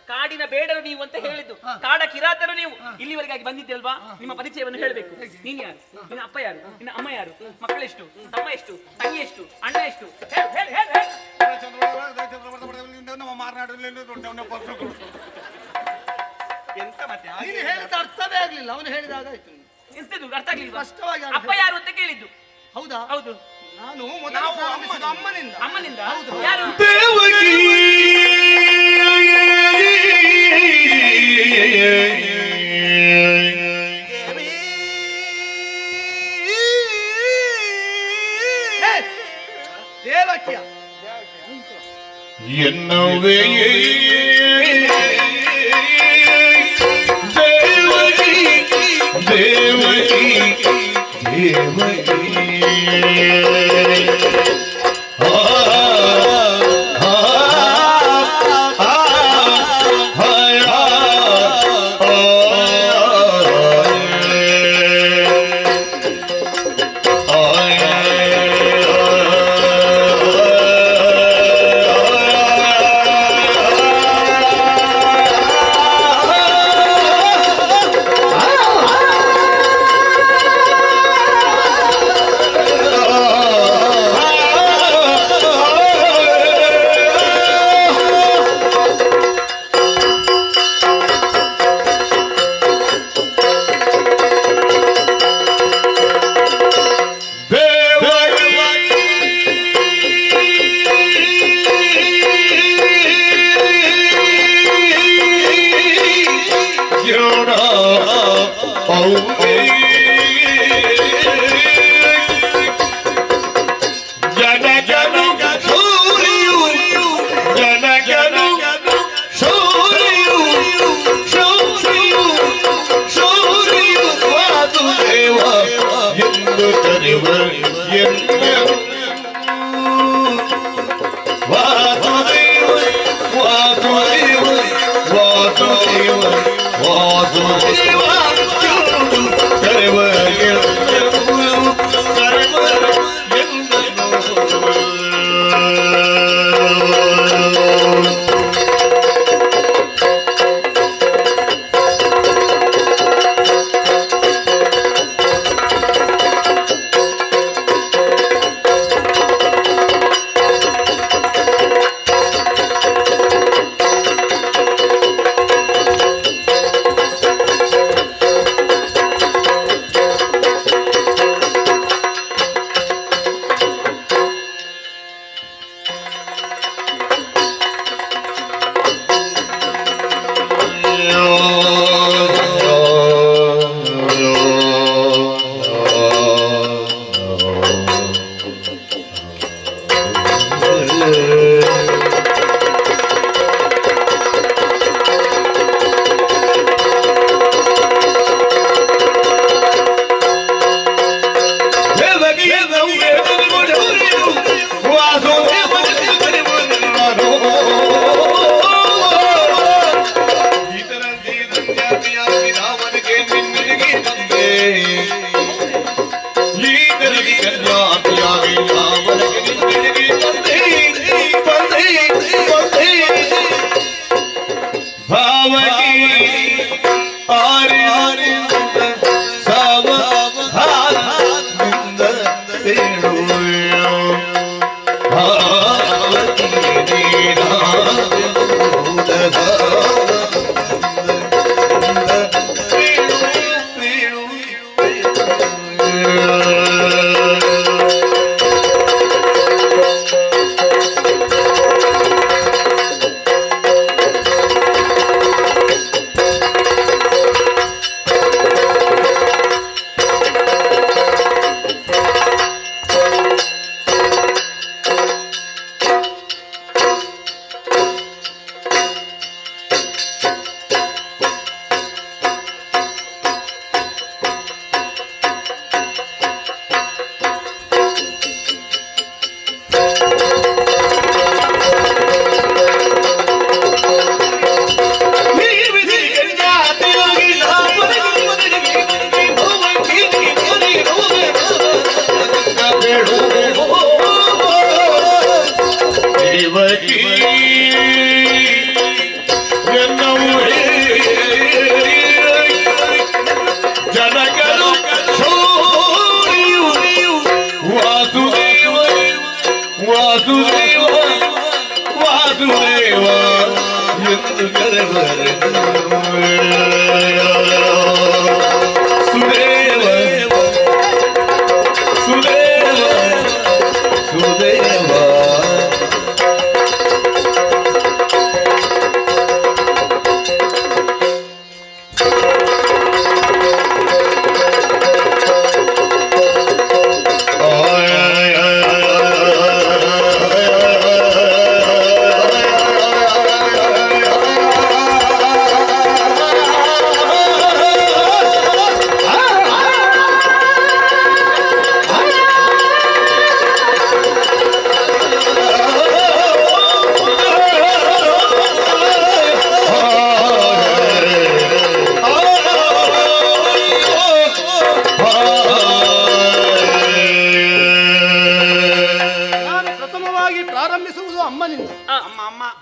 ಕಾಡಿನ ಬೇಡರು ನೀವು ಅಂತ ಹೇಳಿದ್ದು, ಕಾಡ ಕಿರಾತರು ನೀವು. ಇಲ್ಲಿವರೆಗಾಗಿ ಬಂದಿದ್ದಲ್ವಾ? ನಿಮ್ಮ ಪರಿಚಯವನ್ನು ಹೇಳಬೇಕು. ನೀನ್ ಯಾರು? ನಿನ್ನ ಅಪ್ಪ ಯಾರು? ನಿನ್ನ ಅಮ್ಮ ಯಾರು? ಮಕ್ಕಳೆಷ್ಟು? ತಮ್ಮ ಎಷ್ಟು? ತಂಗಿ ಎಷ್ಟು? ಅಣ್ಣ ಎಷ್ಟು? ಎಂತ ಮತ್ತೆ ನೀನು ಹೇಳಿದ ಅರ್ಥವೇ ಆಗ್ಲಿಲ್ಲ, ಅವನು ಹೇಳಿದಾಗ ಆಯ್ತು. ಎಂತದ್ದು ಅರ್ಥ ಆಗ್ಲಿಲ್ವಾ? ಸ್ಪಷ್ಟವಾಗಿ ಅಪ್ಪ ಯಾರು ಅಂತ ಕೇಳಿದ್ದು. ಹೌದಾ? ಹೌದು. ನಾನು ಮೊದಲು ಪ್ರಾರಂಭಿಸಿದ್ದು ಅಮ್ಮನಿಂದ. ಅಮ್ಮನಿಂದ? ಹೌದು. ಯಾರು? ದೇವಕಿ ದೇವಕಿಯ ಎನ್ನವೇ ದೇವಕಿ ದೇವಕಿ ದೇವಕಿ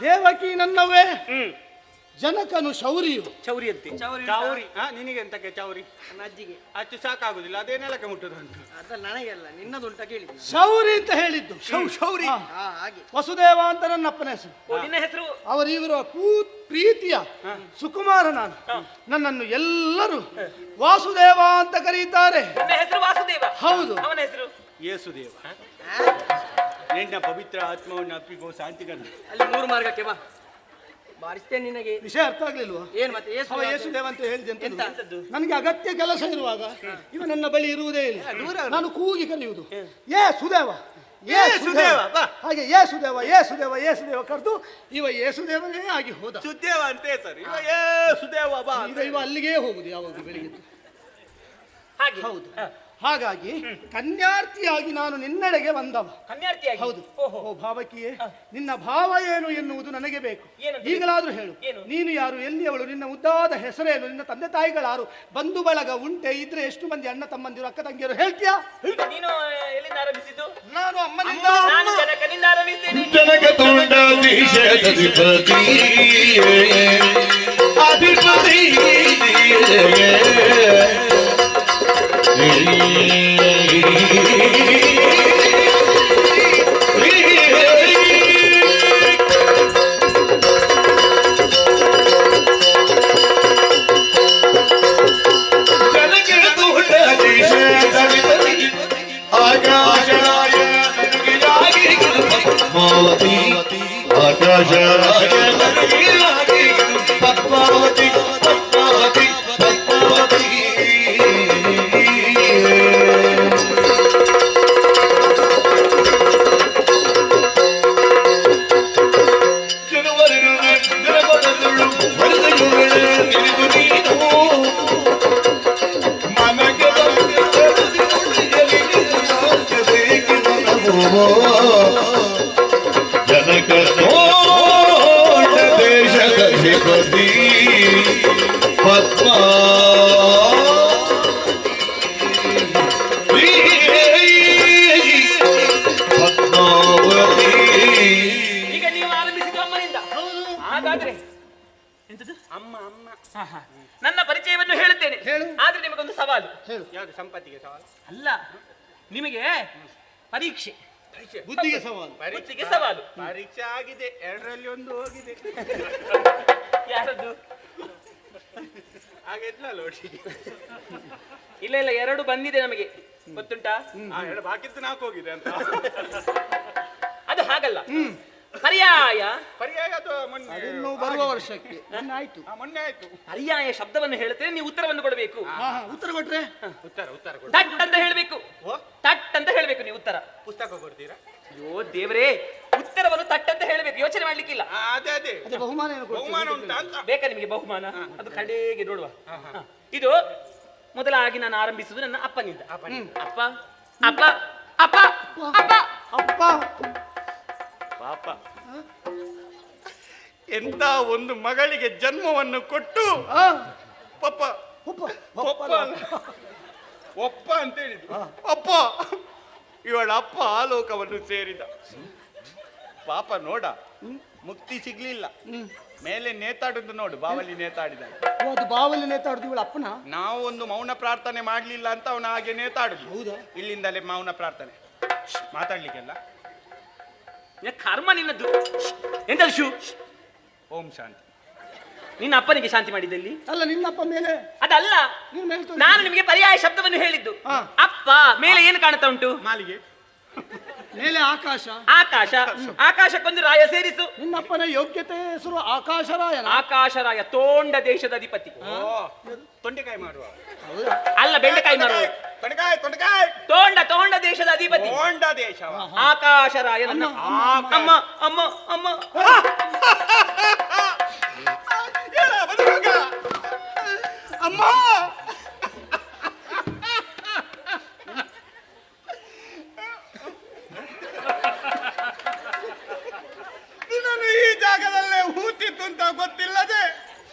ದೇವಕಿ ನನ್ನವೇ, ಜನಕನು ಶೌರಿಯು. ಚೌರಿ ಅಂತೆ. ಚೌರಿ ನಿನಗೆ ಎಂತಕ್ಕೆ ಚೌರಿ? ನನ್ನ ಅಜ್ಜಿಗೆ ಅಷ್ಟು ಸಾಕಾಗುದಿಲ್ಲ, ಅದೇ ನೆಲಕ್ಕೆ ಮುಟ್ಟುದಂಟು. ಅದಲ್ಲ ನನಗೆಲ್ಲ ನಿನ್ನದುಂಟ ಕೇಳಿ. ಶೌರಿ ಅಂತ ಹೇಳಿದ್ದು. ಶೌರಿ ಹಾಗೆ. ವಸುದೇವ ಅಂತ ನನ್ನ ಅಪ್ಪನ ಹೆಸರು. ನಿನ್ನ ಹೆಸರು? ಅವರಿವರು ಪ್ರೀತಿಯ ಸುಕುಮಾರ ನಾನು. ನನ್ನನ್ನು ಎಲ್ಲರೂ ವಾಸುದೇವ ಅಂತ ಕರೀತಾರೆ. ನನ್ನ ಹೆಸರು ವಾಸುದೇವ. ಹೌದು. ಅವನ ಹೆಸರು ಯೇಸುದೇವ. ನಿನ್ನ ಪವಿತ್ರ ಆತ್ಮವನ್ನು ಅಪ್ಪಿಗೋ ಶಾಂತಿಗಂಧ. ಅಲ್ಲಿ 3 ಮಾರ್ಗಕ್ಕೆ ಬಾ, ಬಾರಿಸ್ತೇನೆ ನಿನಗೆ. ವಿಷಯ ಅರ್ಥ ಆಗ್ಲಿಲ್ವಾ? ಏನ್ ಮತ್ತೆ ಯೇಸುದೇವ ಅಂತ ಹೇಳಿದೆ ಅಂತ. ಎಂತದ್ದು? ನನಗೆ ಅಗತ್ಯ ಕೆಲಸ ಇರುವಾಗ ಇವ ನನ್ನ ಬಳಿ ಇರುವುದೇ ಇಲ್ಲ. ನಾನು ಕೂಗಿ ಕರೆಯುವುದು ಏ ಸುದೇವ, ಏ ಸುದೇವ, ಹಾಗೆ ಏ ಸುದೇವ, ಏ ಸುದೇವ, ಏ ಸುದೇವ ಕರೆದು ಇವ ಯೇಸುದೇವನೇ ಆಗಿ ಹೋದ. ಸುದೇವ ಅಂತ ಸರ್, ಇವ ಯೇಸುದೇವ ಬಾ. ಈಗ ಇವ ಅಲ್ಲಿಗೆ ಹೋಗುದು ಯಾವಾಗ ಬೆಳಿಗ್ಗೆ. ಹಾಗೆ. ಹೌದು. ಹಾಗಾಗಿ ಕನ್ಯಾರ್ಥಿಯಾಗಿ ನಾನು ನಿನ್ನೆಡೆಗೆ ಬಂದವ. ಕನ್ಯಾರ್ಥಿಯಾಗಿ? ಹೌದು. ಓಹೋ. ಓ ಭಾವಕಿಯೇ, ನಿನ್ನ ಭಾವ ಏನು ಎನ್ನುವುದು ನನಗೆ ಬೇಕು. ಏನಂತ? ಈಗಲಾದ್ರೂ ಹೇಳು. ಏನು? ನೀನು ಯಾರು, ಎಲ್ಲಿಯವಳು, ನಿನ್ನ ಮುದ್ದಾದ ಹೆಸರೇನು, ನಿನ್ನ ತಂದೆ ತಾಯಿಗಳಾರು, ಬಂಧು ಬಳಗ ಉಂಟೆ, ಇದ್ರೆ ಎಷ್ಟು ಮಂದಿ ಅಣ್ಣ ತಮ್ಮಂದಿರು ಅಕ್ಕ ತಂಗಿಯರು, ಹೇಳ್ತೀಯಾ? ಈಗ ನೀನು ಎಲ್ಲಿಂದ ಆರಂಭಿಸಿದ್ದು? ನಾನು ಅಮ್ಮನಿಂದ. ನಾನು ಜನಕನಿಂದ ಆರಂಭಿಸ್ತೇನೆ. ಜನಕ ತುಂಡಾಧೀಶಾಧಿಪತಿ ಅಧಿಪತಿ ಆಕಾಶರಾಯ ಪದ್ಮಾವತಿ ಪದ್ಮಾವತಿ ಪದ್ಮಾವತಿ ಜನಕ ದೇಶದ ಶ್ರೀಪತಿ ಪದ್ಮಾ ಪದ್ಮಾವತಿ. ಈಗ ನೀವು ಆರಂಭಿಸಿದ್ದು ಅಮ್ಮನಿಂದ. ಹಾಗಾದ್ರೆ ಎಂತದು? ಅಮ್ಮ ಅಮ್ಮ ನನ್ನ ಪರಿಚಯವನ್ನು ಹೇಳುತ್ತೇನೆ. ಹೇಳು. ಆದ್ರೆ ನಿಮಗೊಂದು ಸವಾಲು. ಹೇಳು. ಯಾವುದು ಸಂಪತ್ತಿಗೆ ಸವಾಲು? ಅಲ್ಲ, ನಿಮಗೆ ಪರೀಕ್ಷೆ. ಬುದ್ಧಿಗೆ ಸವಾಲು. ಬುದ್ಧಿಗೆ ಸವಾಲು. ಪರೀಕ್ಷೆ ಆಗಿದೆ, ಎರಡರಲ್ಲಿ ಒಂದು ಹೋಗಿದೆ. ಯಾರದ್ದು? ಹಾಗೆದ್ಲಲ್ಲ ಒಟ್ಟಿಗೆ. ಇಲ್ಲ ಇಲ್ಲ, ಎರಡು ಬಂದಿದೆ ನಮಗೆ, ಗೊತ್ತುಂಟಾ? ಎರಡು ಬಾಕಿದ್ದು 4 ಹೋಗಿದೆ ಅಂತ. ಅದು ಹಾಗಲ್ಲ. ಪರ್ಯಾಯ. ಪರ್ಯಾಯ ಅದು ಮೊನ್ನೆ ಇನ್ನು ಬರುವ ವರ್ಷಕ್ಕೆ. ಆಯ್ತು. ಮೊನ್ನೆ ಆಯ್ತು. ಪರ್ಯಾಯ ಶಬ್ದವನ್ನು ಹೇಳುತ್ತೇನೆ, ನೀವು ಉತ್ತರವನ್ನು ಕೊಡಬೇಕು. ಉತ್ತರ ಕೊಟ್ರೆ ಉತ್ತರ ಕೊಡು. ತಟ್ ಅಂತ ಹೇಳಬೇಕು. ತಟ್ ಅಂತ ಹೇಳಬೇಕು ನೀವು ಉತ್ತರ. ಪುಸ್ತಕ ಕೊಡ್ತೀರಾ? ಅಯ್ಯೋ ದೇವರೇ, ಉತ್ತರವನ್ನು ತಟ್ ಅಂತ ಹೇಳಬೇಕು, ಯೋಚನೆ ಮಾಡ್ಲಿಕ್ಕಿಲ್ಲ. ಅದೇ ಅದೇ ಅದೇ ಬಹುಮಾನ ಏನು ಕೊಡ್ತೀರಿ? ಬಹುಮಾನ ಉಂಟಾ ಅಂತ. ಬೇಕಾ ನಿಮಗೆ ಬಹುಮಾನ? ಅದು ಕಡೆಗೆ ನೋಡುವ. ಇದು ಮೊದಲಾಗಿ ನಾನು ಆರಂಭಿಸುವುದು ನನ್ನ ಅಪ್ಪನಿಂದ. ಅಪ್ಪ ಅಪ್ಪ ಅಪ್ಪ ಅಪ್ಪ ಅಪ್ಪ. ಪಾಪ ಎಂತ ಒಂದು ಮಗಳಿಗೆ ಜನ್ಮವನ್ನು ಕೊಟ್ಟು ಆ, ಪಪ್ಪ ಒಪ್ಪ. ಒಪ್ಪ ಅಲ್ಲ. ಒಪ್ಪ ಅಂತ ಹೇಳಿದ್ರು. ಅಪ್ಪ ಇವಳ ಅಪ್ಪ ಆಲೋಕವನ್ನು ಸೇರಿದ. ಪಾಪ ನೋಡ, ಮುಕ್ತಿ ಸಿಗ್ಲಿಲ್ಲ. ಮೇಲೆ ನೇತಾಡುದು ನೋಡು, ಬಾವಲಿ ನೇತಾಡಿದ. ಓ, ಅದು ಬಾವಲ್ಲಿ ನೇತಾಡುದು ಇವಳ ಅಪ್ಪನ. ನಾವು ಒಂದು ಮೌನ ಪ್ರಾರ್ಥನೆ ಮಾಡ್ಲಿಲ್ಲ ಅಂತ ಅವನ ಹಾಗೆ ನೇತಾಡುದು. ಹೌದಾ? ಇಲ್ಲಿಂದಲೇ ಮೌನ ಪ್ರಾರ್ಥನೆ ಮಾತಾಡ್ಲಿಕ್ಕೆಲ್ಲ. ಕರ್ಮ ನಿನ್ನದ್ದು. ಎಂತದು ಶೂ? ಓಂ ಶಾಂತಿ. ನಿನ್ನ ಅಪ್ಪನಿಗೆ ಶಾಂತಿ ಮಾಡಿದ್ದಲ್ಲಿ? ಅಲ್ಲ, ನಿನ್ನಪ್ಪ ಮೇಲೆ. ಅದಲ್ಲ, ನೀನು ಮೇಲೆ ತೋರಿಸು. ನಾನು ನಿಮಗೆ ಪರ್ಯಾಯ ಶಬ್ದವನ್ನು ಹೇಳಿದ್ದು. ಹಾ. ಅಪ್ಪ ಮೇಲೆ ಏನು ಕಾಣ್ತಾ ಉಂಟು? ಮಾಲಿಗೆ. ಮೇಲೆ ಆಕಾಶ. ಆಕಾಶ. ಆಕಾಶಕ್ಕೊಂದು ರಾಯ ಸೇರಿಸು. ನಿನ್ನಪ್ಪನ ಯೋಗ್ಯತೆ ಹೆಸರು ಆಕಾಶರಾಯನ. ಆಕಾಶರಾಯ ತೋಂಡ ದೇಶದ ಅಧಿಪತಿ. ತೊಂಡೆಕಾಯಿ ಮಾಡುವ. ಅಲ್ಲ, ಬೆಂಡೆಕಾಯಿ ಮಾರುವ. ತೊಂಡೆಕಾಯಿ ತೊಂಡೆಕಾಯಿ. ತೋಂಡ ದೇಶದ ಅಧಿಪತಿ. ಹೋಂಡ ದೇಶ. ಆಕಾಶರಾಯ ನನ್ನ ಅಮ್ಮ ಅಮ್ಮ ಅಮ್ಮ. ಅಮ್ಮ ನಿನ್ನನ್ನು ಈ ಜಾಗದಲ್ಲೇ ಹೂತಿತ್ತು ಅಂತ ಗೊತ್ತಿಲ್ಲದೆ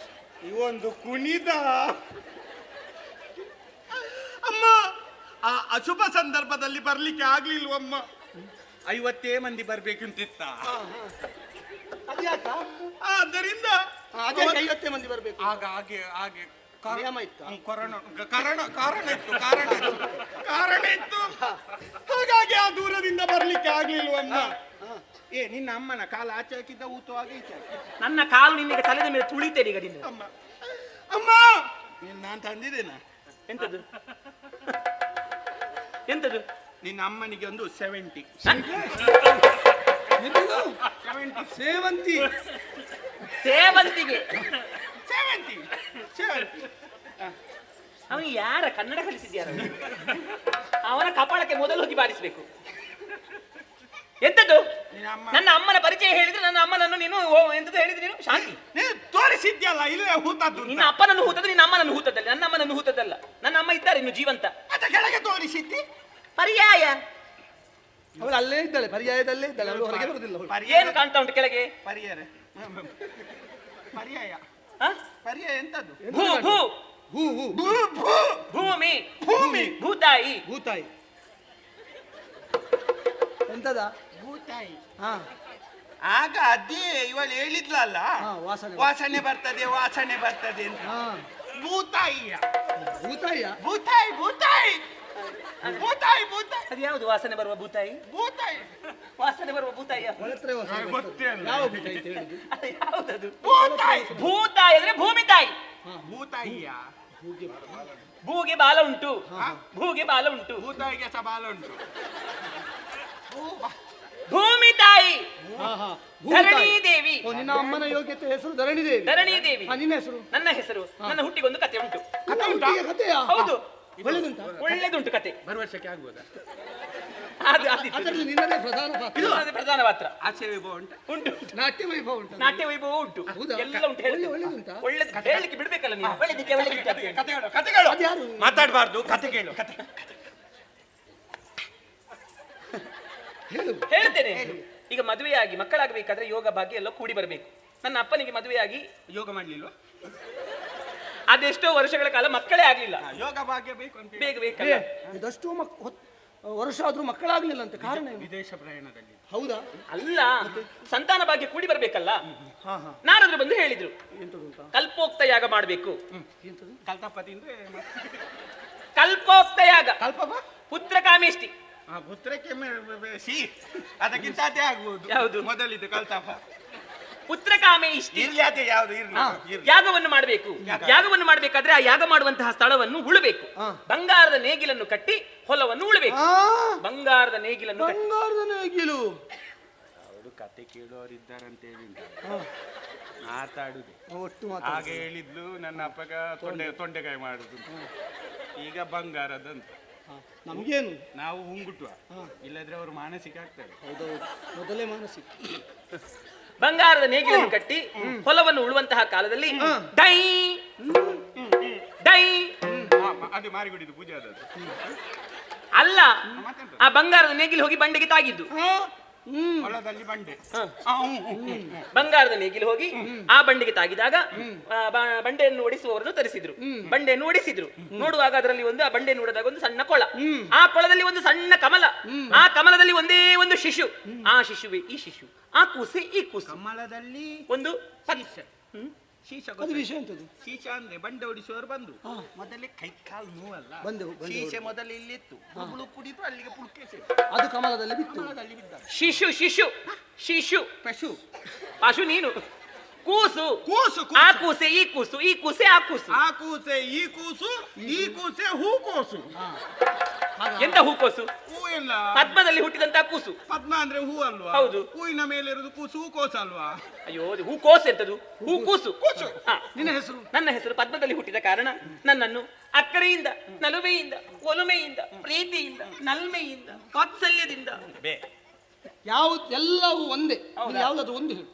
ಇವೊಂದು ಕುಣಿದ. ಅಮ್ಮ ಆ ಅಶುಭ ಸಂದರ್ಭದಲ್ಲಿ ಬರ್ಲಿಕ್ಕೆ ಆಗ್ಲಿಲ್ವಮ್ಮ. 50 ಮಂದಿ ಬರ್ಬೇಕಂತಿತ್ತ. ಅದ್ಯಾಕ? ಆದ್ದರಿಂದ ಅದೇ 50 ಮಂದಿ ಬರ್ಬೇಕು. ಆಗ ಹಾಗೆ ಹಾಗೆ ನಿಯಮ ಇತ್ತ? ಕಾರಣ ಇತ್ತು. ಹಾಗಾಗಿ ಆ ದೂರದಿಂದ ಬರ್ಲಿಕ್ಕೆ ಆಗ್ಲಿಲ್ವಮ್ಮ. ಏ ನಿನ್ನ ಅಮ್ಮನ ಕಾಲ ಆಚೆ ಹಾಕಿದ್ದ ಊತು ಆಗ ಈಚೆ ಹಾಕಿದ್ದ. ನನ್ನ ಕಾಲು ನಿಮಗೆ ತಲೆದ ಮೇಲೆ ತುಳಿತೇನೆ ಈಗ ನಿನ್ನ. ಅಮ್ಮ ಅಮ್ಮ ನಾನು ತಂದಿದ್ದೇನ. ಎಂತದು? ಎಂತದು? ನಿನ್ನ ಅಮ್ಮನಿಗೆ ಒಂದು 70. ಸೇವಂತಿ. ಸೇವಂತಿಗೆ. 70. ಅವನಿಗೆ ಯಾರ ಕನ್ನಡ ಕಲಿಸಿದ್ಯಾರ? ಅವನ ಕಪಾಳಕ್ಕೆ ಮೊದಲು ಹೋಗಿ ಬಾರಿಸ್ಬೇಕು. ಎಂತದ್ದು? ನನ್ನ ಅಮ್ಮನ ಪರಿಚಯ ಹೇಳಿದ್ರೆ ನನ್ನ ಅಮ್ಮನನ್ನು ನೀನು ಎಂತದ್ದು ಹೇಳಿದ್ರೆ ನೀನು? ಶಾಂತಿ. ತೋರಿಸಿದ್ಯಲ್ಲ ಇಲ್ಲೇ ಹೂತದ್ದು. ನಿನ್ನ ಅಪ್ಪನನ್ನು ಹೂತದ್ದು, ನಿನ್ನ ಅಮ್ಮನನ್ನು ಹೂತದ್ದಲ್ಲ, ನನ್ನ ಅಮ್ಮನನ್ನು ಹೂತದ್ದಲ್ಲ. ನನ್ನ ಅಮ್ಮ ಇದ್ದಾರೆ ಇನ್ನು ಜೀವಂತ. ಕೆಳಗೆ ತೋರಿಸಿದ್ದಿ? ಪರ್ಯಾಯ. ಅವಳು ಅಲ್ಲೇ ಇದ್ದಾಳೆ, ಪರ್ಯಾಯದಲ್ಲೇ ಇದ್ದಾಳೆ, ಅವಳು ಹೊರಗೆ ಬರುದಿಲ್ಲ ಅವಳು. ಏನು ಕಾಣ್ತಾ ಉಂಟು ಕೆಳಗೆ? ಪರ್ಯಾಯ ಪರ್ಯಾಯ ಹ? ಪರ್ಯಾಯ ಎಂತದ್ದು? ಭೂ ಭೂ ಹೂ ಹೂ ಭೂ ಭೂ ಭೂಮಿ ಭೂಮಿ ಭೂತಾಯಿ. ಭೂತಾಯಿ ಎಂತದ? ಭೂತಾಯಿ. ಹಾ ಆಗ ಅದೇ ಇವಳು ಹೇಳಿದ್ಲಲ್ಲ, ಹಾ, ವಾಸನೆ ವಾಸನೆ ಬರ್ತದೆ ವಾಸನೆ ಬರ್ತದೆ ಅಂತ. ಹಾ ಭೂತಾಯಿಯ ಭೂತಾಯಿಯ ಭೂತಾಯಿ ಭೂತಾಯಿ ಭೂತಾಯಿ ಭೂತಾಯಿ ಅದು ಯಾವುದು ವಾಸನೆ ಬರುವ ಭೂತಾಯಿ? ಭೂತಾಯಿ ವಾಸನೆ ಬರುವ ಭೂತಾಯಿಯ? ಒಳತ್ರೆ ವಾಸನೆ ಗೊತ್ತೇ ಇಲ್ಲ. ಯಾವ ಭೂತಾಯಿ ಅಂತ ಹೇಳಿದ್ದು? ಅದು ಯಾವುದದು? ಭೂತಾಯಿ ಭೂತಾಯಿ ಅಂದ್ರೆ ಭೂಮಿ ತಾಯಿ. ಭೂತಾಯಿಯ ಭೂಗೆ ಬಾಲ ಉಂಟು, ಭೂಗೆ ಬಾಲ ಉಂಟು, ಭೂತಾಯಿಗೆ ಸಬಾಲ ಉಂಟು. ಭೂಮಿ ತಾಯಿ ಹಾ ಹಾ ಧರಣಿ ದೇವಿ. ಓ, ನಿನ್ನ ಅಮ್ಮನ ಯೋಗ್ಯತೆ ಹೆಸರು ಧರಣಿ ದೇವಿ. ಧರಣಿ ದೇವಿ. ನಿನ್ನ ಹೆಸರು? ನನ್ನ ಹೆಸರು. ನನ್ನ ಹುಟ್ಟಿಗೊಂದು ಕತೆ ಉಂಟು. ಕತೆ ಉಂಟಾ? ಕತೆಯಾ? ಹೌದು, ಒಳ್ಳೆದುಂಟ. ಒಳ್ಳೆದುಂಟು ಕತೆ. ಬರುವ ವರ್ಷಕ್ಕೆ ಆಗ್ಬೋದಾ? ಅದು ಆದೀತು. ಅದರಲ್ಲಿ ನಿನ್ನದೇ ಪ್ರಧಾನ ಪಾತ್ರ. ಇದು ಅದು ಪ್ರಧಾನ ಪಾತ್ರ. ಆಚೆ ವೈಭವ ಉಂಟ? ಉಂಟು, ನಾಟ್ಯ ವೈಭವ ಉಂಟು. ನಾಟ್ಯ ವೈಭವ ಉಂಟು, ಹೌದಾ? ಎಲ್ಲ ಉಂಟು. ಹೇಳಿ ಒಳ್ಳೆದುಂಟಾ? ಒಳ್ಳೆದು ಹೇಳಲಿಕ್ಕೆ ಬಿಡ್ಬೇಕಲ್ಲ ನೀವು. ಒಳ್ಳೆದಕ್ಕೆ ಒಳ್ಳೆದಕ್ಕೆ ಅಂತ ಹೇಳಿ. ಕತೆಗಳು ಕತೆಗಳು ಅದ್ಯಾರು? ಮಾತಾಡಬಾರ್ದು, ಕತೆ ಕೇಳು. ಕತೆ ಹೇಳು. ಹೇಳ್ತೇನೆ. ಈಗ ಮದುವೆಯಾಗಿ ಮಕ್ಕಳಾಗಬೇಕಾದ್ರೆ ಯೋಗ ಭಾಗ್ಯ ಎಲ್ಲ ಕೂಡಿ ಬರಬೇಕು. ನನ್ನ ಅಪ್ಪನಿಗೆ ಮದುವೆಯಾಗಿ ಯೋಗ ಮಾಡ್ಲಿಲ್ವಾ? ಅದೆಷ್ಟೋ ವರ್ಷಗಳ ಕಾಲ ಮಕ್ಕಳೇ ಆಗ್ಲಿಲ್ಲ. ಯೋಗ ಭಾಗ್ಯ ಬೇಕು ಅಂತ ಬೇಗ ಬೇಕಲ್ಲ. ಇದಷ್ಟು ವರ್ಷ ಆದ್ರೂ ಮಕ್ಕಳಾಗ್ಲಿಲ್ಲ ಅಂತ ಕಾರಣ ಏನು? ವಿದೇಶ ಪ್ರಯಾಣದಲ್ಲಿ. ಹೌದಾ? ಅಲ್ಲ, ಸಂತಾನ ಭಾಗ್ಯ ಕೂಡಿ ಬರ್ಬೇಕಲ್ಲ. ಹಾ ಹಾ ನಾರದ್ರು ಬಂದು ಹೇಳಿದ್ರು, ಎಂತದುಂಟಾ? ಕಲ್ಪೋಕ್ತ ಯಾಗ ಮಾಡ್ಬೇಕು. ಎಂತದು? ಕಲ್ತಪತಿ ಅಂದ್ರೆ ಕಲ್ಪೋಕ್ತ ಯಾಗ, ಕಲ್ಪಪ ಪುತ್ರ ಕಾಮೇಷ್ಟಿ. ಪುತ್ರಕ್ಕೆ ಸಿ ಅದಕ್ಕಿಂತ ಅದೇ ಆಗ್ಬೋದು. ಯಾವುದು? ಮೊದಲಿದ್ದು ಕಲ್ತಪ. ಪುತ್ರ ಕಾಮೇಷ್ಟಿ ಇರ್ಲಿ, ಅದೇ ಯಾವ್ದು ಇರ್ಲಿ. ಇರ್ಲಿ. ಯಾಗವನ್ನು ಮಾಡಬೇಕು. ಯಾಗವನ್ನು ಮಾಡಬೇಕಾದ್ರೆ ಆ ಯಾಗ ಮಾಡುವಂತಹ ಸ್ಥಳವನ್ನು ಉಳಬೇಕು. ಬಂಗಾರದ ನೇಗಿಲನ್ನು ಕಟ್ಟಿ ಹೊಲವನ್ನು ಉಳಬೇಕು. ಬಂಗಾರದ ನೇಗಿಲನ್ನು ಕಟ್ಟಿ. ಬಂಗಾರದ ನೇಗಿಲು. ಅವರು ಕತೆ ಕೇಳೋರಿದ್ದಾರಂತ ಹೇಳಿದ ಮಾತಾಡುದು ಒಟ್ಟು ಹಾಗೆ ಹೇಳಿದ್ಲು. ನನ್ನ ಅಪ್ಪಗ ತೊಂಡೆಕಾಯಿ ಮಾಡುದು. ಈಗ ಬಂಗಾರದಂತ ನಮ್ಗೇನು? ನಾವು ಹುಂಗುಟ್ಟುವ, ಇಲ್ಲದ್ರೆ ಅವರು ಮಾನಸಿಕ ಆಗ್ತಾರೆ. ಹೌದೌದು, ಮೊದಲೇ ಮಾನಸಿಕ. ಬಂಗಾರದ ನೇಗಿಲನ್ನು ಕಟ್ಟಿ ಹೊಲವನ್ನು ಉಳುವಂತಹ ಕಾಲದಲ್ಲಿ ಡೈ ಡೈ ಅದು ಮಾರಿಗುಡಿದು ಪೂಜೆ ಆದದ್ದು ಅಲ್ಲ, ಆ ಬಂಗಾರದ ನೇಗಿಲು ಹೋಗಿ ಬಂಡೆಗೆ ತಾಗಿದ್ದು. ಹೊಲದಲ್ಲಿ ಬಂಡೆ. ಬಂಗಾರದ ನೇಗಿಲು ಹೋಗಿ ಆ ಬಂಡೆಗೆ ತಾಗಿದಾಗ ಬಂಡೆಯನ್ನು ಒಡಿಸುವವರನ್ನು ತರಿಸಿದ್ರು. ಬಂಡೆಯನ್ನು ಒಡಿಸಿದ್ರು. ನೋಡುವಾಗ ಅದರಲ್ಲಿ ಒಂದು, ಆ ಬಂಡೆಯನ್ನು ನೋಡಿದಾಗ ಒಂದು ಸಣ್ಣ ಕೊಳ, ಆ ಕೊಳದಲ್ಲಿ ಒಂದು ಸಣ್ಣ ಕಮಲ, ಆ ಕಮಲದಲ್ಲಿ ಒಂದೇ ಒಂದು ಶಿಶು. ಆ ಶಿಶುವೆ ಈ ಶಿಶು, ಆ ಕೂಸೆ ಈ ಕೂಸು. ಕಮಲದಲ್ಲಿ ಒಂದು ಶೀಶ ಅದು ವಿಷಯ ಎಂತದು? ಶೀಶ ಅಂದ್ರೆ ಬಂಡೆ ಹೊಡಿಸುವವರು ಬಂದು ಮೊದಲೇ ಕೈ ಕಾಲು ನೋವಲ್ಲ. ಬಂದೆವು ಶೀಶೆ ಮೊದಲು ಇಲ್ಲಿತ್ತು, ಹುಳು ಕುಡಿದು ಅಲ್ಲಿಗೆ ಪುಲ್ಕೆ ಅದು ಕಮಲದಲ್ಲಿ ಬಿತ್ತು. ಕಮಲದಲ್ಲಿ ಬಿದ್ದ ಶಿಶು ಶಿಶು ಶಿಶು ಪಶು. ಪಶು ನೀನು. ಕೂಸು ಕೂಸು ಆ ಕೂಸೆ ಈ ಕೂಸು, ಈ ಕೂಸೆ ಆ ಕೂಸು. ಆ ಕೂಸೆ ಈ ಕೂಸು, ಈ ಕೂಸೆ ಹೂಕೋಸು. ಎಂತ ಹೂಕೋಸು? ಹೂ ಇಲ್ಲ, ಪದ್ಮದಲ್ಲಿ ಹುಟ್ಟಿದಂತ ಕೂಸು. ಪದ್ಮ ಅಂದ್ರೆ ಹೂ ಅಲ್ವಾ? ಹೌದು. ಹೂವಿನ ಮೇಲೆ ಇರೋದು ಕೂಸು, ಹೂಕೋಸು ಅಲ್ವಾ? ಅಯ್ಯೋ, ಹೂಕೋಸು ಎಂತದು? ಹೂಕೂಸು. ನಿನ್ನ ಹೆಸರು? ನನ್ನ ಹೆಸರು ಪದ್ಮದಲ್ಲಿ ಹುಟ್ಟಿದ ಕಾರಣ ನನ್ನನ್ನು ಅಕ್ಕರೆಯಿಂದ, ನಲುಮೆಯಿಂದ, ಒಲುಮೆಯಿಂದ, ಪ್ರೀತಿಯಿಂದ, ನಲ್ಮೆಯಿಂದ, ವಾತ್ಸಲ್ಯದಿಂದ ಯಾವ್ದು? ಎಲ್ಲವೂ ಒಂದೇ. ಯಾವ್ದಾದ್ರು ಒಂದು ಹೇಳು.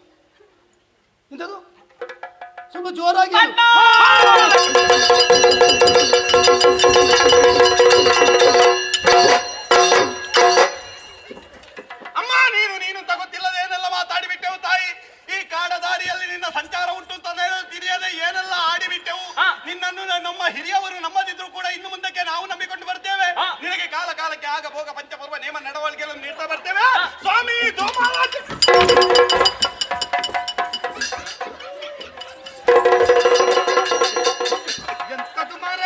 ಇಂಥದ್ದು ಸ್ವಲ್ಪ ಜೋರಾಗಿ ಹೇಳು. ಅಮ್ಮ, ನೀನು ತಗೊತ್ತಿಲ್ಲದೇನೆಲ್ಲ ಮಾತಾಡಿಬಿಟ್ಟೆವು ತಾಯಿ. ಈ ಕಾಡ ದಾರಿಯಲ್ಲಿ ನಿನ್ನ ಸಂಚಾರ ಉಂಟು ಅಂತ ತಿಳಿಯದೆ ಏನೆಲ್ಲ ಆಡಿಬಿಟ್ಟೆವು. ನಿನ್ನನ್ನು ನಮ್ಮ ಹಿರಿಯವರು ನಮ್ಮದಿದ್ರು ಕೂಡ ಇನ್ನು ಮುಂದಕ್ಕೆ ನಾವು ನಂಬಿಕೊಂಡು ಬರ್ತೇವೆ. ನಿನಗೆ ಕಾಲ ಕಾಲಕ್ಕೆ ಆಗ ಭೋಗ ಪಂಚಪರ್ವ ನೇಮ ನಡವಳಿಕೆಗಳನ್ನು ನೀಡ್ತಾ ಬರ್ತೇವೆ. ಸ್ವಾಮಿ ಗೋಪಾಲ ಎಂತದು ಮಾರ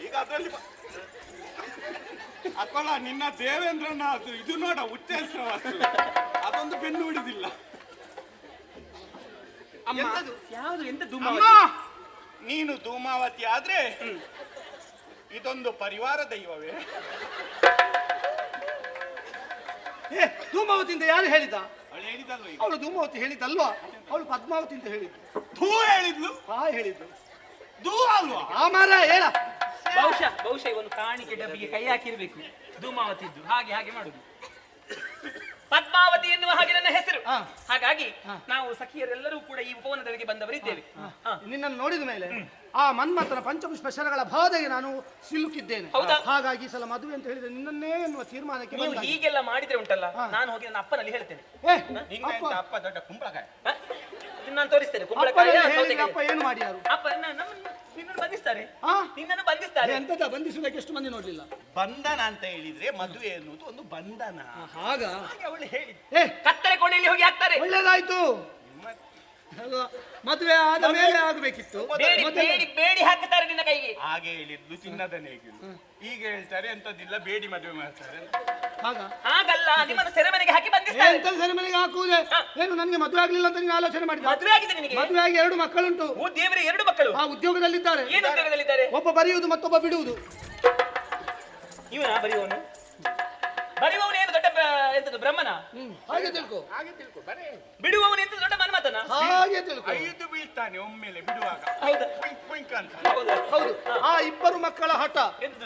ಈಗ ಅದರಲ್ಲಿ ಅಪ್ಪಳ ನಿನ್ನ ದೇವೇಂದ್ರನ ಅದು ಇದು ನೋಡ ಉಚ್ಚೇಶ್ರವ ಅದೊಂದು ಬೆನ್ನು ಉಳಿದಿಲ್ಲ. ಯಾವುದು? ಎಂತ ಅಮ್ಮ, ನೀನು ಧೂಮಾವತಿ ಆದ್ರೆ ಇದೊಂದು ಪರಿವಾರ ದೈವವೇ? ಧೂಮಾವತಿ ಅಂತ ಯಾರು ಹೇಳಿದ? ಅವಳು ಹೇಳಿದಲ್ವ ಈಗ? ಅವಳು ಧೂಮಾವತಿ ಹೇಳಿದ್ದಲ್ವಾ? ಅವಳು ಪದ್ಮಾವತಿ ಅಂತ ಹೇಳಿದ್ದು. ಧೂ ಹೇಳಿದ್ಲು? ಹೇಳಿದ್ದು ಧೂ ಅಲ್ವಾ? ಆ ಮಾರ ಹೇಳ. ಬಹುಶಃ ಇವನು ಕಾಣಿಕೆ ಡಬ್ಬಿಗೆ ಕೈ ಹಾಕಿರ್ಬೇಕು ಧೂಮಾವತಿದ್ದು. ಹಾಗೆ ಮಾಡುದು. ಪದ್ಮಾವತಿ ಎನ್ನುವ ಹಾಗೆ ನನ್ನ ಹೆಸರು. ಹಾ. ಹಾಗಾಗಿ ನಾವು ಸಖಿಯರೆಲ್ಲರೂ ಕೂಡ ಈ ಉಪವನದೊಳಗೆ ಬಂದವರಿದ್ದೇವೆ. ನಿನ್ನನ್ನು ನೋಡಿದ ಮೇಲೆ ಆ ಮನ್ಮಥನ ಪಂಚಪುಷ್ಪ ಶರಗಳ ಬಾಧೆಗೆ ನಾನು ಸಿಲುಕಿದ್ದೇನೆ. ಹೌದಾ? ಹಾಗಾಗಿ ಈ ಸಲ ಮದುವೆ ಅಂತ ಹೇಳಿದ್ರೆ ನಿನ್ನನ್ನೇ ಎನ್ನುವ ತೀರ್ಮಾನಕ್ಕೆ ನೀವು ಬಂದಾಗಿದೆ. ಹೀಗೆಲ್ಲ ಮಾಡಿದ್ರೆ ಉಂಟಲ್ಲ, ನಾನು ಹೋಗಿ ನನ್ನ ಅಪ್ಪನಲ್ಲಿ ಹೇಳ್ತೇನೆ. ಏ, ನಿಂಗೆ ಅಪ್ಪ, ಎಂತ ಅಪ್ಪ ದೊಡ್ಡ ಕುಂಬಳಕಾಯ. ಹ? ಇದು ನಾನು ತೋರಿಸ್ತೇನೆ. ಕುಂಬಳಕಾಯಿ, ಅಪ್ಪನಲ್ಲಿ ಹೇಳಿದ್ರೆ ಸೌತೆಕಾಯಿ. ಅಪ್ಪ ಏನು ಮಾಡಿಯಾರು? ಅಪ್ಪ ನಿನ್ನನ್ನು ಬಂಧಿಸ್ತಾರೆ. ಆ? ನಿನ್ನನ್ನು ಬಂಧಿಸ್ತಾರೆ. ಎಂತದ ಬಂಧಿಸುವುದಕ್ಕೆ ಎಷ್ಟು ಮಂದಿ ನೋಡ್ಲಿಲ್ಲ? ಬಂಧನ ಅಂತ ಹೇಳಿದ್ರೆ ಮದುವೆ ಎನ್ನುವುದು ಒಂದು ಬಂಧನ. ಹಾಗ ಹಾಗೆ ಅವಳು ಹೇಳಿದ್. ಏ, ಕತ್ತಲೆ ಕೋಣೆಯಲ್ಲಿ ಹೋಗಿ ಹಾಕ್ತಾರೆ. ಒಳ್ಳೇದಾಯ್ತು. ಅಲ್ವಾ? ಮದುವೆ ಆದ ಮೇಲೆ ಆಗಬೇಕಿತ್ತು. ಬೇಡಿ ಬೇಡಿ ಬೇಡಿ ಹಾಕ್ತಾರೆ ನಿನ್ನ ಕೈಗೆ. ಹಾಗೆ ಹೇಳಿದ್ಲು ಚಿನ್ನದ ನೇಗಿಲು. ಈಗ ಹೇಳ್ತಾರೆ ಎಂತದಿಲ್ಲ, ಬೇಡಿ ಮದುವೆ ಮಾಡ್ತಾರೆ. ಹಾಗ ಹಾಗಲ್ಲ, ನಿಮ್ಮನ್ನು ಸೆರೆಮನೆಗೆ ಹಾಕಿ ಬಂಧಿಸ್ತಾರೆ. ಎಂತ ಸೆರೆಮನೆಗೆ ಹಾಕುವುದೇ? ಏನು ನನಗೆ ಮದುವೆ ಆಗ್ಲಿಲ್ಲ ಅಂತ ನೀನು ಆಲೋಚನೆ ಮಾಡಿದ? ಮದುವೆ ಆಗಿದೆ ನಿನಗೆ? ಮದುವೆ ಆಗಿ 2 ಮಕ್ಕಳುಂಟು. ಓ ದೇವರೇ, 2 ಮಕ್ಕಳು. ಆ ಉದ್ಯೋಗದಲ್ಲಿದ್ದಾರೆ. ಏನು ಉದ್ಯೋಗದಲ್ಲಿದ್ದಾರೆ? ಒಬ್ಬ ಬರೆಯುವುದು ಮತ್ತೊಬ್ಬ ಬಿಡುವುದು. ಇವನ ಬರೆಯುವವನು? ಬರೆಯುವವನು ಏನು ದೊಡ್ಡ ಎಂತದ್ದು ಬ್ರಹ್ಮನ? ಹಾಗೆ ತಿಳ್ಕೊ. ಹಾಗೆ ತಿಳ್ಕೊ, ಬರೇ ಬಿಡುವವನು ಎಂತ ದೊಡ್ಡ ಮನ್ಮಥನ? ಹಾಗೆ ತಿಳ್ಕೊ. 5 ಬೀಳ್ತಾನೆ ಒಮ್ಮೆಲೆ ಬಿಡುವಾಗ. ಹೌದಾ? ಕ್ವಿಂಕ್ ಕ್ವಿಂಕ್ ಅಂತ. ಹೌದಾ? ಹೌದು. ಆ 2 ಮಕ್ಕಳ ಹಠ.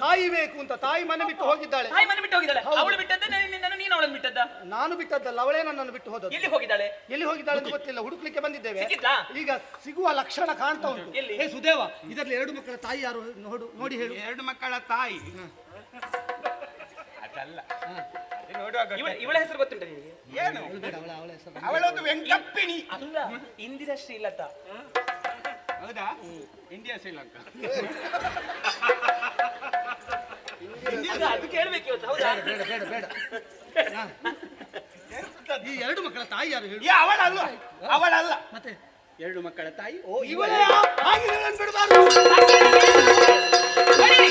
ತಾಯಿ ಬೇಕು ಅಂತ ತಾಯಿ ಮನೆ ಬಿಟ್ಟು ಹೋಗಿದ್ದಾಳೆ. ತಾಯಿ ಮನೆ ಬಿಟ್ಟು ಹೋಗಿದ್ದಾಳೆ. ಅವಳು ಬಿಟ್ಟದ್ದ ನಿನ್ನನ್ನು, ನೀನು ಅವಳನ್ನು ಬಿಟ್ಟದ್ದ? ನಾನು ಬಿಟ್ಟದ್ದಲ್ಲ, ಅವಳೇ ನನ್ನನ್ನು ಬಿಟ್ಟು ಹೋದದ್ದು. ಎಲ್ಲಿ ಹೋಗಿದ್ದಾಳೆ? ಎಲ್ಲಿ ಹೋಗಿದ್ದಾಳೆ ಅಂತ ಗೊತ್ತಿಲ್ಲ, ಹುಡುಕ್ಲಿಕ್ಕೆ ಬಂದಿದ್ದೇವೆ. ಸಿಕ್ಕಿದ್ಲಾ? ಈಗ ಸಿಗುವ ಲಕ್ಷಣ ಕಾಣ್ತಾ ಉಂಟು. ಎಲ್ಲಿ? ಹೇ ಸುದೇವ, ಇದರಲ್ಲಿ 2 ಮಕ್ಕಳ ತಾಯಿ ಯಾರು ನೋಡಿ ಹೇಳು. 2 ಮಕ್ಕಳ ತಾಯಿ ಅದಲ್ಲ. ಅದು ನೋಡುವಾಗ ಇವಳ ಹೆಸರು ಗೊತ್ತುಂಟ ನಿನಗೆ? ಏನು ಬೇಡ, ಅವಳ ಹೆಸರು. ಅವಳೊಂದು ವೆಂಕಪ್ಪಿಣಿ. ಅಲ್ಲ, ಇಂದಿರಾ ಶ್ರೀಲತಾ. ಹೌದಾ? ಇಂಡಿಯಾ ಶ್ರೀಲಂಕಾ. ಅದು ಕೇಳ್ಬೇಕು ಇವತ್ತು. ಹೌದಾ? ಬೇಡ ಬೇಡ ಬೇಡ. ಈ 2 ಮಕ್ಕಳ ತಾಯಿ ಯಾರು ಹೇಳು. ಏ, ಅವಳಲ್ಲ ಅವಳಲ್ಲ. ಮತ್ತೆ 2 ಮಕ್ಕಳ ತಾಯಿ. ಓ, ಇವಳೇ. ಹಾಗೆ ಹೇಳೋದು ಬಿಡಬಾರ್ದು. ಬನ್ನಿ.